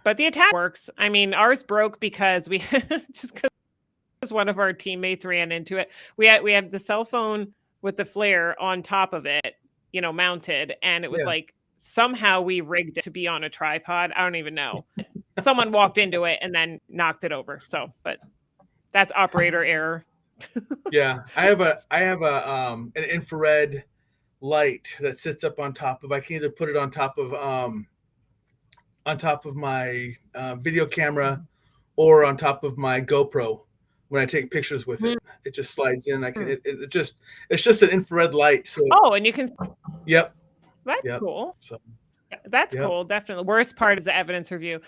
But the attack works. I mean, ours broke because we just because one of our teammates ran into it. We had the cell phone with the flare on top of it, mounted, and it was like somehow we rigged it to be on a tripod. I don't even know. Someone walked into it and then knocked it over. So, but that's operator error. Yeah, I have an infrared light that sits up on top of. I can either put it on top of my video camera or on top of my GoPro. When I take pictures with it, it just slides in. I can. It's just an infrared light. So and you can. Yep. That's cool. So that's cool. Definitely. Worst part is the evidence review.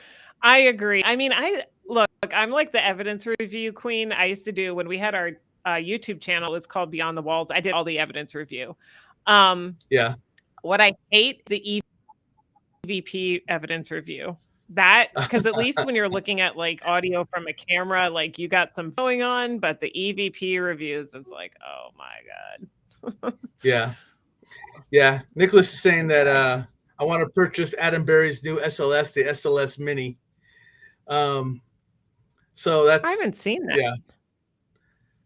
I agree. I mean, I'm like the evidence review queen. I used to do when we had our YouTube channel. It was called Beyond the Walls. I did all the evidence review. What I hate the EVP evidence review. That because at least when you're looking at like audio from a camera, like you got some going on, but the EVP reviews, it's like, oh my God. Yeah. Nicholas is saying that I want to purchase Adam Berry's new SLS, the SLS Mini. So that's I haven't seen that. Yeah.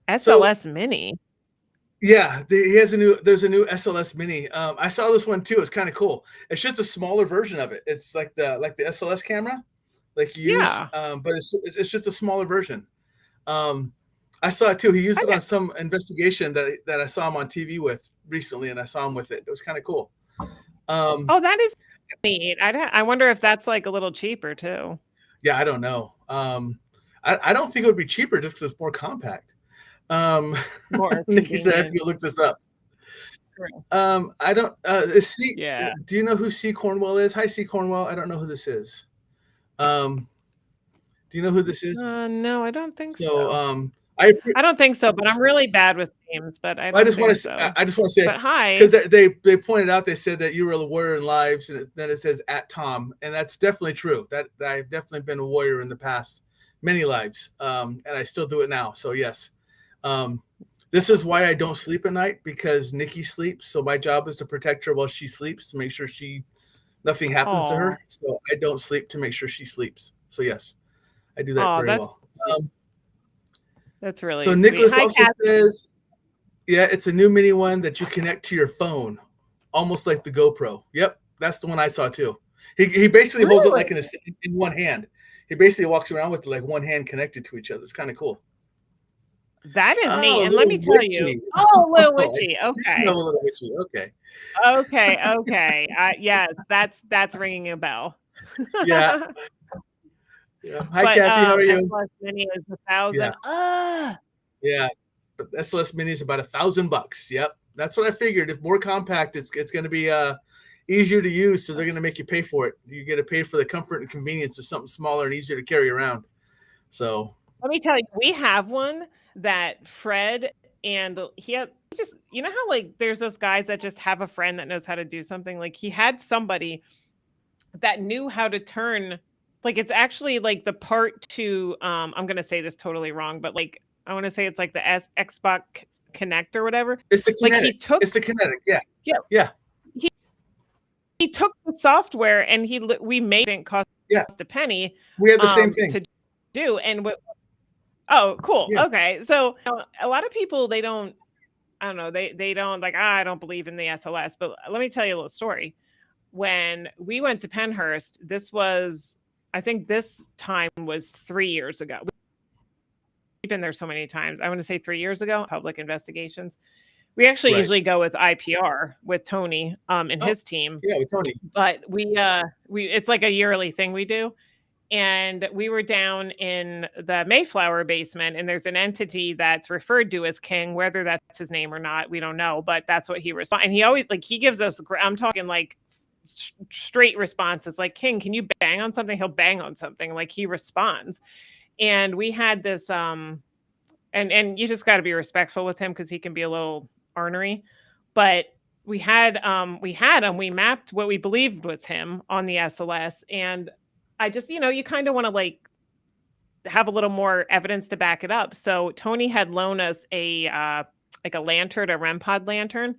SLS Mini. Yeah, there's a new SLS Mini. I saw this one too. It's kind of cool. It's just a smaller version of it. It's like the SLS camera, like you use, but it's just a smaller version. I saw it too. He used it on some investigation that I saw him on TV with recently, and I saw him with it. It was kind of cool. Oh, that is neat. I wonder if that's like a little cheaper too. Yeah, I don't know. I don't think it would be cheaper just because it's more compact. More Nikki said, I have to convenient. go look this up. True. I don't. Is C? Yeah. Do you know who C. Cornwell is? Hi, C. Cornwell. I don't know who this is. Do you know who this is? No, I don't think So, so. I don't think so, but I'm really bad with names. But I just don't want think to. so. I just want to say, But hi. because they pointed out, they said that you were a warrior in lives, and then it says at Tom, and that's definitely true. That I've definitely been a warrior in the past, many lives, and I still do it now. So yes, this is why I don't sleep at night, because Nikki sleeps. So my job is to protect her while she sleeps, to make sure nothing happens to her. So I don't sleep to make sure she sleeps. So yes, I do that very well. That's really so sweet. Nicholas Hi, also Kathy. says, yeah, it's a new mini one that you connect to your phone, almost like the GoPro. Yep, that's the one I saw too. He basically holds it like in one hand. He basically walks around with like one hand connected to each other. It's kind of cool. That is neat. And let me tell you. Oh, Little Witchy. Okay. Little Witchy. Okay. Okay. Yes, that's ringing a bell. Yeah. Yeah. Hi, Kathy. How are you? SLS Mini is 1,000. Yeah. But SLS Mini is about $1,000. Yep. That's what I figured. If more compact, it's going to be easier to use. So they're going to make you pay for it. You get to pay for the comfort and convenience of something smaller and easier to carry around. So let me tell you, we have one that Fred and he just, you know how like there's those guys that just have a friend that knows how to do something. Like he had somebody that knew how to turn, like it's actually like the part to I'm gonna say this totally wrong, but like I want to say it's like the Xbox Connect or whatever. It's the kinetic. Like it's the kinetic. Yeah. He took the software and we made it cost a penny. We had the same thing to do. And oh, cool. Yeah. Okay. So a lot of people, they don't, I don't know, they don't like, I don't believe in the SLS, but let me tell you a little story. When we went to Pennhurst, this was, I think this time was 3 years ago. We've been there so many times. I want to say 3 years ago, public investigations. We actually usually go with IPR with Tony and his team. Yeah, with Tony. But we it's like a yearly thing we do. And we were down in the Mayflower basement, and there's an entity that's referred to as King, whether that's his name or not, we don't know, but that's what he responds. And he always, like, he gives us, I'm talking like straight responses, like, King, can you bang on something? He'll bang on something, like he responds. And we had this, and you just got to be respectful with him because he can be a little ornery, but we had him, we mapped what we believed was him on the SLS, and I just, you kind of want to like have a little more evidence to back it up. So Tony had loaned us like a lantern, a REM pod lantern.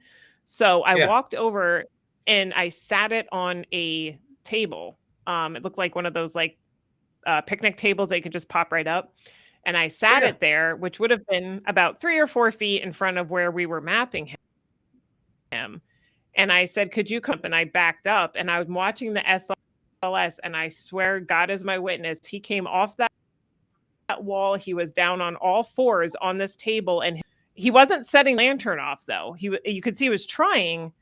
So I walked over and I sat it on a table. It looked like one of those like picnic tables that you could just pop right up. And I sat it there, which would have been about 3 or 4 feet in front of where we were mapping him. And I said, could you come? And I backed up and I was watching the SLS, and I swear God is my witness, he came off that wall. He was down on all fours on this table, and he wasn't setting the lantern off though. You could see he was trying,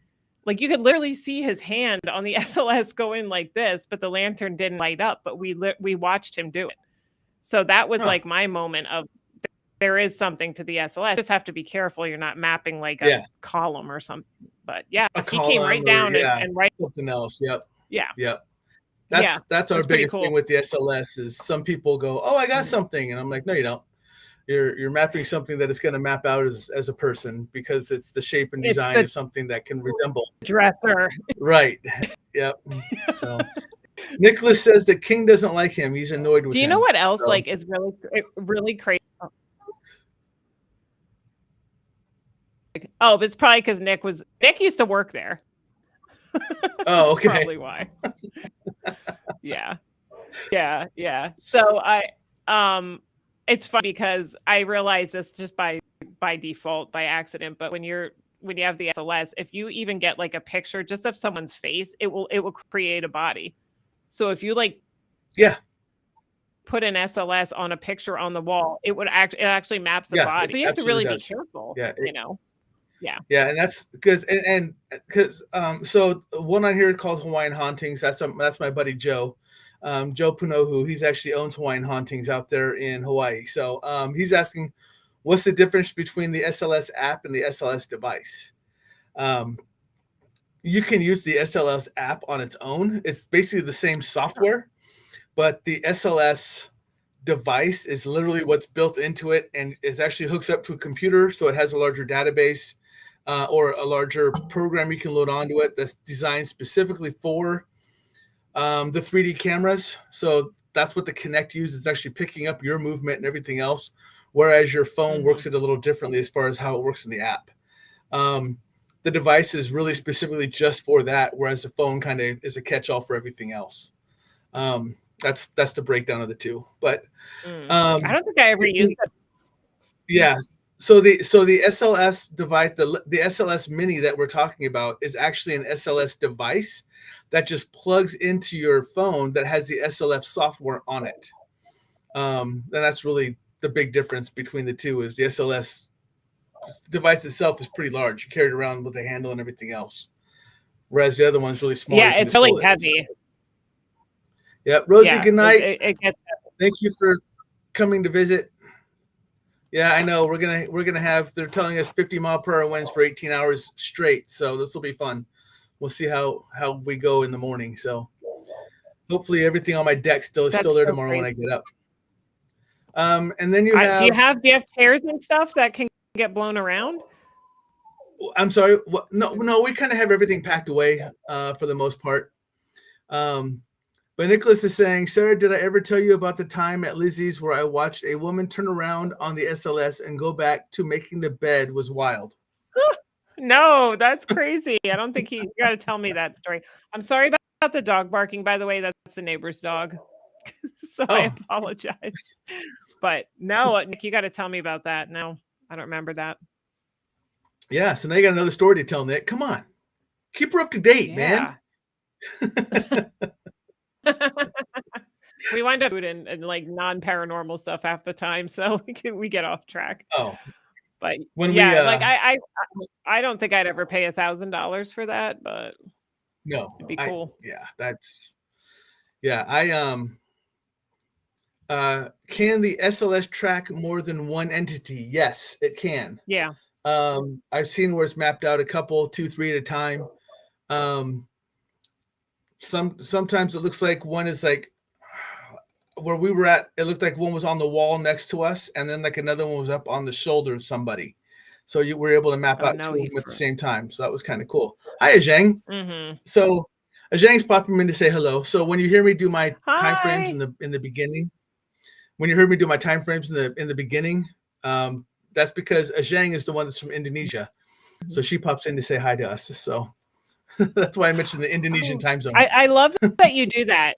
like you could literally see his hand on the SLS going like this, but the lantern didn't light up, but we watched him do it. So that was like my moment of there is something to the SLS. You just have to be careful you're not mapping like a column or something. But he came right down and right something else. Yep. Yeah. That's our biggest thing with the SLS is some people go, oh, I got something. And I'm like, no, you don't. You're mapping something that is going to map out as a person because it's the shape and design of something that can resemble dresser. Right. Yep. So Nicholas says that King doesn't like him. He's annoyed with him. Do you know what else like is really crazy? Oh, but it's probably because Nick used to work there. Oh, okay. That's probably why. Yeah. So it's funny because I realize this just by default, by accident, but when you have the SLS, if you even get like a picture just of someone's face, it will create a body. So if you like put an SLS on a picture on the wall, it actually maps a Yeah, body. it So you have to absolutely really be does. careful, Yeah, you know? Yeah. yeah, and that's because so one on here called Hawaiian Hauntings. That's my buddy Joe, Joe Punohu. He's actually owns Hawaiian Hauntings out there in Hawaii. So he's asking, what's the difference between the SLS app and the SLS device? You can use the SLS app on its own. It's basically the same software, but the SLS device is literally what's built into it, and is actually hooks up to a computer, so it has a larger database or a larger program you can load onto it that's designed specifically for the 3D cameras. So that's what the Kinect uses. It's actually picking up your movement and everything else, whereas your phone works it a little differently as far as how it works in the app. The device is really specifically just for that, whereas the phone kind of is a catch-all for everything else. That's the breakdown of the two. But I don't think I ever used it. yeah. So the SLS device, the SLS Mini that we're talking about, is actually an SLS device that just plugs into your phone that has the SLS software on it. And that's really the big difference between the two. Is the SLS device itself is pretty large. You carry it around with a handle and everything else, whereas the other one's really small. Yeah, it's really heavy. Yeah, Rosie, Yeah, good night. it gets Thank you for coming to visit. Yeah, I know. We're gonna have. They're telling us 50-mile-per-hour winds for 18 hours straight. So this will be fun. We'll see how we go in the morning. So hopefully everything on my deck is still there tomorrow when I get up. And then you have. Do you have chairs and stuff that can get blown around? I'm sorry. No. We kind of have everything packed away for the most part. But Nicholas is saying, Sarah, did I ever tell you about the time at Lizzie's where I watched a woman turn around on the SLS and go back to making the bed? Was wild. No, that's crazy. I don't think you got to tell me that story. I'm sorry about the dog barking, by the way. That's the neighbor's dog. So I apologize. But no, Nick, you got to tell me about that. No, I don't remember that. Yeah, so now you got another story to tell, Nick. Come on. Keep her up to date, man. We wind up doing like non-paranormal stuff half the time, so we get off track. Oh, but like I don't think I'd ever pay $1,000 for that, but no, it'd be cool. Can the SLS track more than one entity? Yes, it can. Yeah. I've seen where it's mapped out a couple, 2, 3 at a time. Sometimes it looks like one is like where we were at. It looked like one was on the wall next to us, and then like another one was up on the shoulder of somebody. So you were able to map out two of them at the same time. So that was kind of cool. Hi, Ajang. So Ajang's popping in to say hello. So when you hear me do my time frames in the beginning, when you heard me do my time frames in the beginning, that's because Ajang is the one that's from Indonesia. So she pops in to say hi to us. So that's why I mentioned the Indonesian time zone. I love that you do that.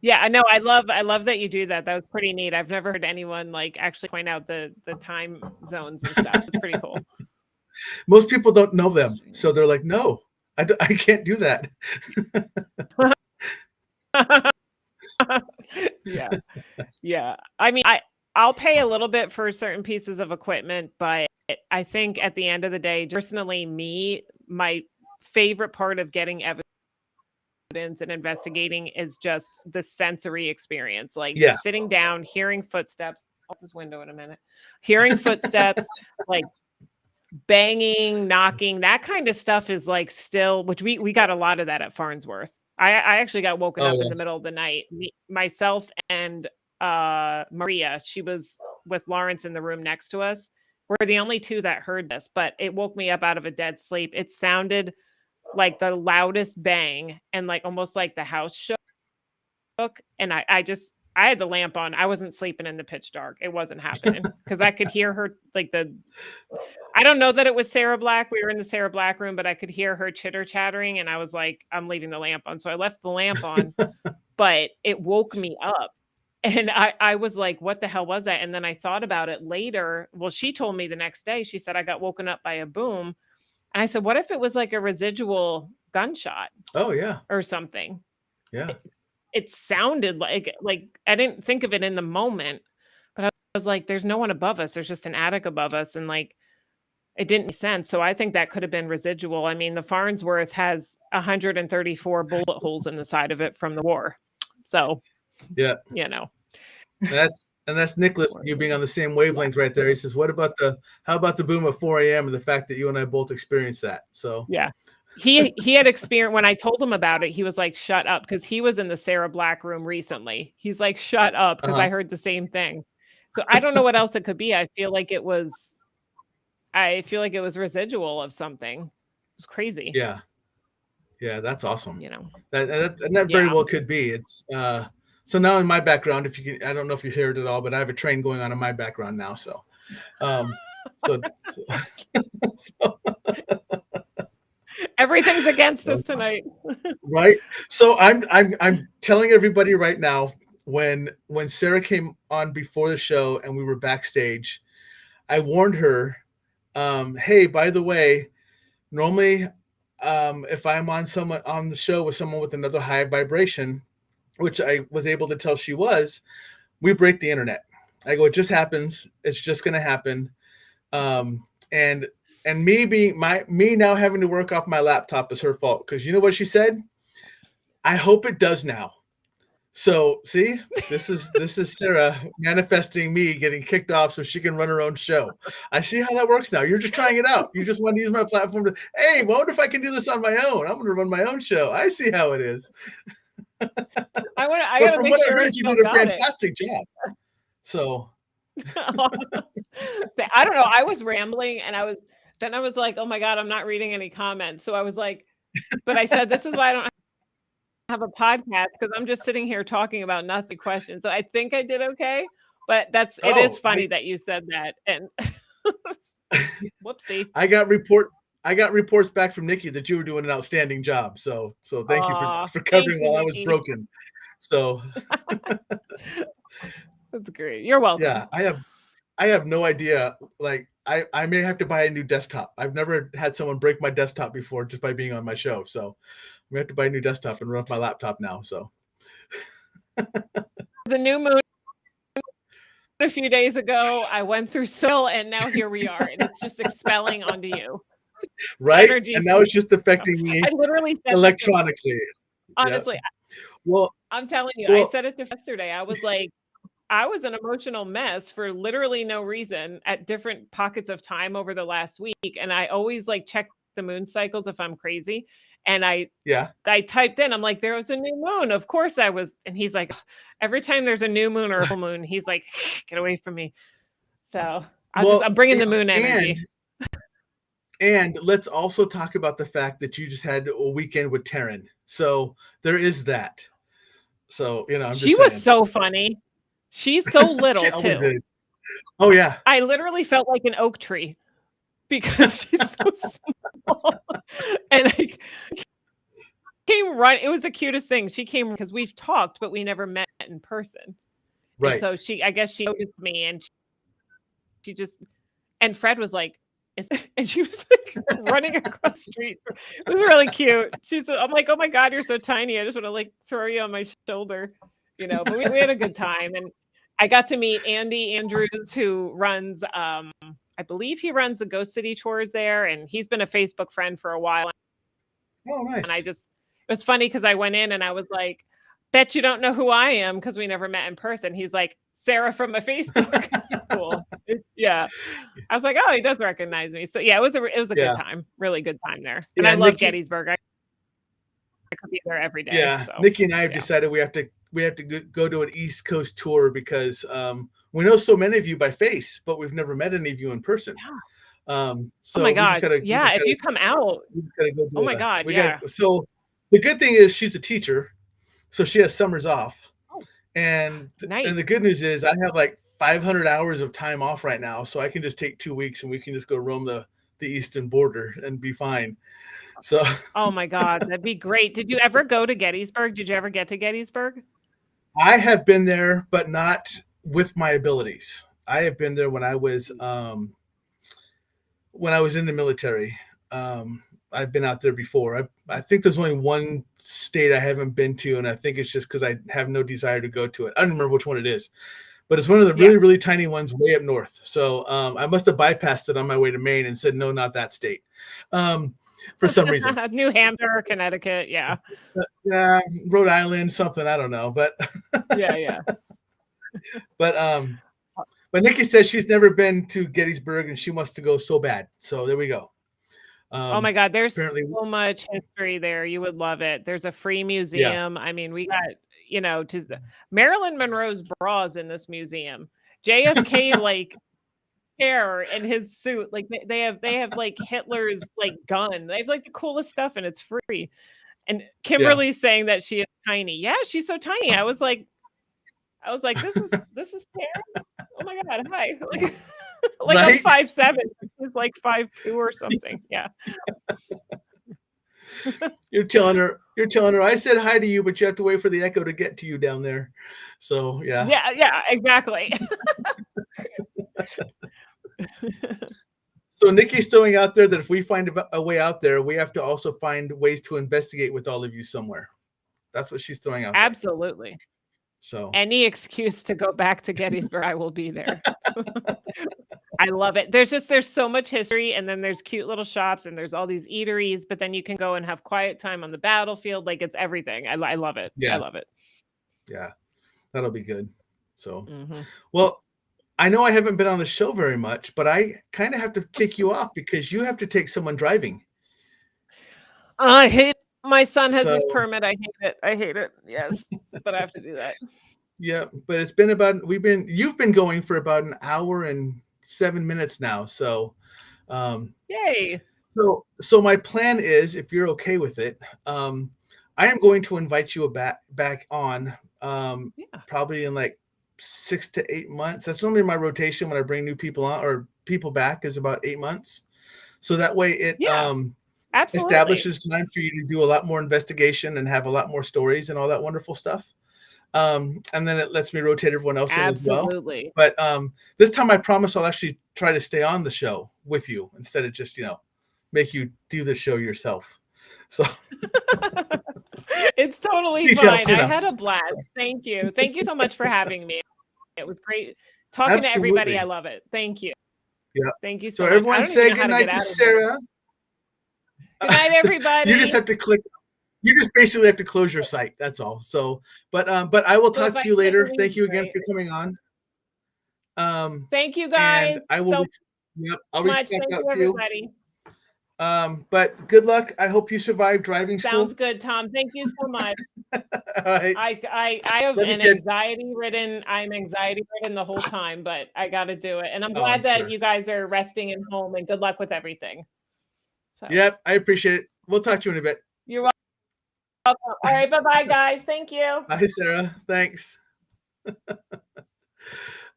Yeah, I know. I love that you do that. That was pretty neat. I've never heard anyone like actually point out the time zones and stuff. It's pretty cool. Most people don't know them, so they're like, "No, I can't do that." Yeah. I mean, I'll pay a little bit for certain pieces of equipment, but I think at the end of the day, personally, my favorite part of getting evidence and investigating is just the sensory experience, like sitting down, hearing footsteps. Off this window in a minute. Hearing footsteps, like banging, knocking, that kind of stuff is like still, which we got a lot of that at Farnsworth. I actually got woken up in the middle of the night. Myself and Maria, she was with Lawrence in the room next to us. We're the only two that heard this, but it woke me up out of a dead sleep. It sounded like the loudest bang, and like almost like the house shook. And I had the lamp on. I wasn't sleeping in the pitch dark. It wasn't happening because I could hear her like I don't know that it was Sarah Black. We were in the Sarah Black room, but I could hear her chitter chattering, and I was like, I'm leaving the lamp on. So I left the lamp on, but it woke me up. And I was like, what the hell was that? And then I thought about it later. Well, she told me the next day, she said, I got woken up by a boom. And I said, what if it was like a residual gunshot? Oh, yeah. Or something. Yeah. it sounded like I didn't think of it in the moment, but I was like, there's no one above us. There's just an attic above us. And like, it didn't make sense. So I think that could have been residual. I mean, the Farnsworth has 134 bullet holes in the side of it from the war. So, Yeah. you know, That's Nicholas, you being on the same wavelength right there. He says, how about the boom of 4 a.m. and the fact that you and I both experienced that? So yeah. He had experienced, when I told him about it, he was like, shut up. Cause he was in the Sarah Black room recently. He's like, shut up. Cause I heard the same thing. So I don't know what else it could be. I feel like it was residual of something. It was crazy. Yeah. Yeah. That's awesome. You know, that very well could be. It's, so now in my background, if you can, I don't know if you heard it all, but I have a train going on in my background now. So, so everything's against us tonight. Right. So I'm telling everybody right now, when Sarah came on before the show and we were backstage, I warned her, hey, by the way, normally, if I'm on the show with someone with another high vibration, which I was able to tell she was, we break the internet. I go, it just happens. It's just going to happen. And me now having to work off my laptop is her fault. Because you know what she said? I hope it does now. So see, this is Sarah manifesting me getting kicked off so she can run her own show. I see how that works now. You're just trying it out. You just want to use my platform to, hey, what if I can do this on my own? I'm going to run my own show. I see how it is. I gotta make sure you did a fantastic job. So I don't know. I was rambling and I was like, oh my God, I'm not reading any comments. So I was like, but I said, this is why I don't have a podcast, because I'm just sitting here talking about nothing questions. So I think I did okay, but it is funny that you said that. And whoopsie. I got reports back from Nikki that you were doing an outstanding job. So thank you for covering while I was broken. So that's great. You're welcome. Yeah, I have no idea. Like I may have to buy a new desktop. I've never had someone break my desktop before just by being on my show. So we have to buy a new desktop and run off my laptop now. So the new moon a few days ago, I went through and now here we are. And it's just expelling onto you. Right. And now it's just affecting me I literally said electronically. Honestly. Yeah. Well, I'm telling you, I said it yesterday. I was like, I was an emotional mess for literally no reason at different pockets of time over the last week. And I always like check the moon cycles if I'm crazy. And I typed in, I'm like, there was a new moon. Of course I was. And he's like, every time there's a new moon or a full moon, he's like, get away from me. So I'm bringing the moon energy. And let's also talk about the fact that you just had a weekend with Taryn. So there is that. So, she was so funny. She's so little too. Is. Oh yeah. I literally felt like an oak tree because she's so small. And I came right. It was the cutest thing. She came because we've talked, but we never met in person. Right. And so I guess she noticed me, and she just, and Fred was like, and she was like running across the street. It was really cute. I'm like, oh my God, you're so tiny. I just want to like throw you on my shoulder, but we had a good time. And I got to meet Andy Andrews, who runs, I believe he runs the Ghost City tours there. And he's been a Facebook friend for a while. Oh, nice. And it was funny because I went in and I was like, bet you don't know who I am because we never met in person. He's like, Sarah from my Facebook. Cool. Yeah. I was like, oh, he does recognize me. So yeah, it was a good time, really good time there. And I love Gettysburg. I could be there every day. Yeah. So, Nikki and I have decided we have to go to an East Coast tour because we know so many of you by face, but we've never met any of you in person. Yeah. So oh my God. If you come out, oh my God. So the good thing is she's a teacher, so she has summers off. And nice. And the good news is I have like 500 hours of time off right now, so I can just take 2 weeks and we can just go roam the eastern border and be fine. So oh my God, that'd be great. Did you ever go to Gettysburg? Did you ever get to Gettysburg? I have been there, but not with my abilities. I have been there when I was in the military. I've been out there before. I think there's only one state I haven't been to, and I think it's just because I have no desire to go to it. I don't remember which one it is, but it's one of the really, really tiny ones way up north. So I must have bypassed it on my way to Maine and said, no, not that state, for some reason. New Hampshire, Connecticut, yeah. Rhode Island, something, I don't know. But yeah. But Nikki says she's never been to Gettysburg and she wants to go so bad. So there we go. Oh my God, there's so much history there. You would love it. There's a free museum. Yeah. I mean, we got, Marilyn Monroe's bras in this museum. JFK like hair in his suit. Like they have like Hitler's like gun. They have like the coolest stuff and it's free. And Kimberly's saying that she is tiny. Yeah, she's so tiny. I was like, this is Karen. Oh my God, hi. Like right? I'm 5'7". She's like 5'2" or something. Yeah. You're telling her, I said hi to you, but you have to wait for the echo to get to you down there. So yeah. Yeah, exactly. So Nikki's throwing out there that if we find a way out there, we have to also find ways to investigate with all of you somewhere. That's what she's throwing out there. Absolutely. So any excuse to go back to Gettysburg, I will be there. I love it. There's so much history, and then there's cute little shops, and there's all these eateries, but then you can go and have quiet time on the battlefield. Like it's everything. I love it. Yeah. I love it. Yeah, that'll be good. So, well, I know I haven't been on the show very much, but I kind of have to kick you off because you have to take someone driving. I hate my son has his permit. I hate it. Yes, but I have to do that. Yeah, but it's been you've been going for about an hour and 7 minutes now. So, yay. So my plan is, if you're okay with it, I am going to invite you back on, probably in like 6 to 8 months. That's normally my rotation when I bring new people on or people back is about 8 months. So that way it, absolutely establishes time for you to do a lot more investigation and have a lot more stories and all that wonderful stuff. And then it lets me rotate everyone else in as well. But this time I promise I'll actually try to stay on the show with you instead of just, make you do the show yourself. So it's totally fine. I had a blast. Thank you. Thank you so much for having me. It was great talking to everybody. I love it. Thank you. Yeah. Thank you so much. Everyone say good night to Sarah. Good night, everybody. You just have to click. You just basically have to close your site. That's all. So, but I will talk to you later. Thank you again for coming on. Thank you guys. And I will. I'll reach back out to everybody. But good luck. I hope you survive driving school. Sounds good, Tom. Thank you so much. All right. I have I'm anxiety ridden the whole time, but I got to do it. And I'm glad that you guys are resting at home, and good luck with everything. So. Yep, I appreciate it. We'll talk to you in a bit. You're welcome. All right, bye-bye, guys. Thank you. Bye, Sarah. Thanks.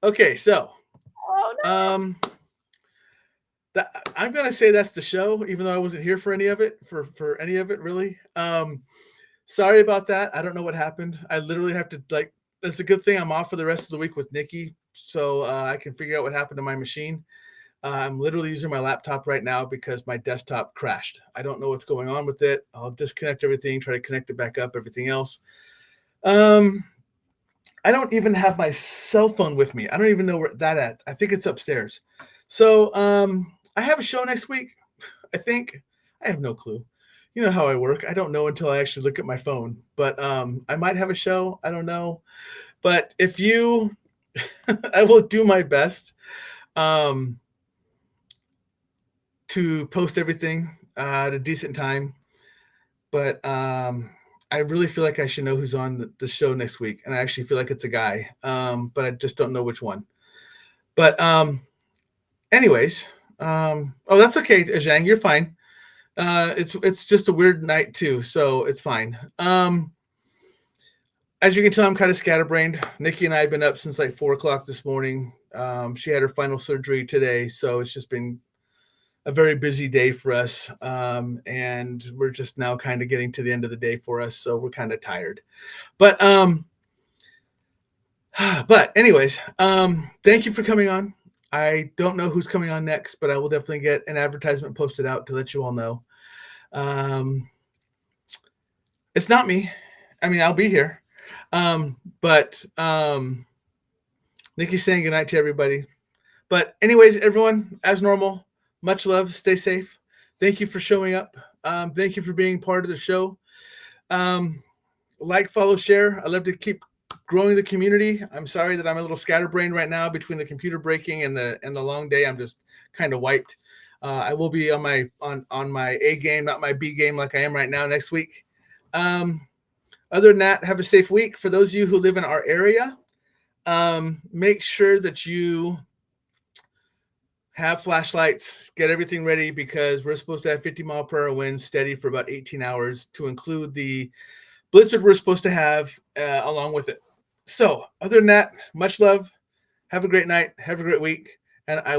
Okay, so I'm gonna say that's the show, even though I wasn't here for any of it, for any of it really. Sorry about that. I don't know what happened. I literally have to it's a good thing I'm off for the rest of the week with Nikki, so I can figure out what happened to my machine. I'm literally using my laptop right now because my desktop crashed. I don't know what's going on with it. I'll disconnect everything, try to connect it back up, everything else. I don't even have my cell phone with me. I don't even know where that at. I think it's upstairs. So I have a show next week, I think. I have no clue. You know how I work. I don't know until I actually look at my phone. But I might have a show. I don't know. But if you, I will do my best to post everything at a decent time. But I really feel like I should know who's on the show next week. And I actually feel like it's a guy. But I just don't know which one. But anyways, that's okay, Zhang. You're fine. It's just a weird night too, so it's fine. As you can tell, I'm kind of scatterbrained. Nikki and I have been up since like 4 o'clock this morning. She had her final surgery today, so it's just been a very busy day for us. And we're just now kind of getting to the end of the day for us, so we're kind of tired. But anyways, thank you for coming on. I don't know who's coming on next, but I will definitely get an advertisement posted out to let you all know. It's not me. I mean, I'll be here. But Nikki's saying goodnight to everybody. But anyways, everyone, as normal, much love. Stay safe. Thank you for showing up. Thank you for being part of the show. Like, follow, share. I love to keep growing the community. I'm sorry that I'm a little scatterbrained right now between the computer breaking and the long day. I'm just kind of wiped. I will be on my A game, not my B game like I am right now next week. Other than that, have a safe week. For those of you who live in our area, make sure that you have flashlights, get everything ready, because we're supposed to have 50-mile-per-hour winds steady for about 18 hours to include the blizzard we're supposed to have along with it. So other than that, much love. Have a great night. Have a great week. And I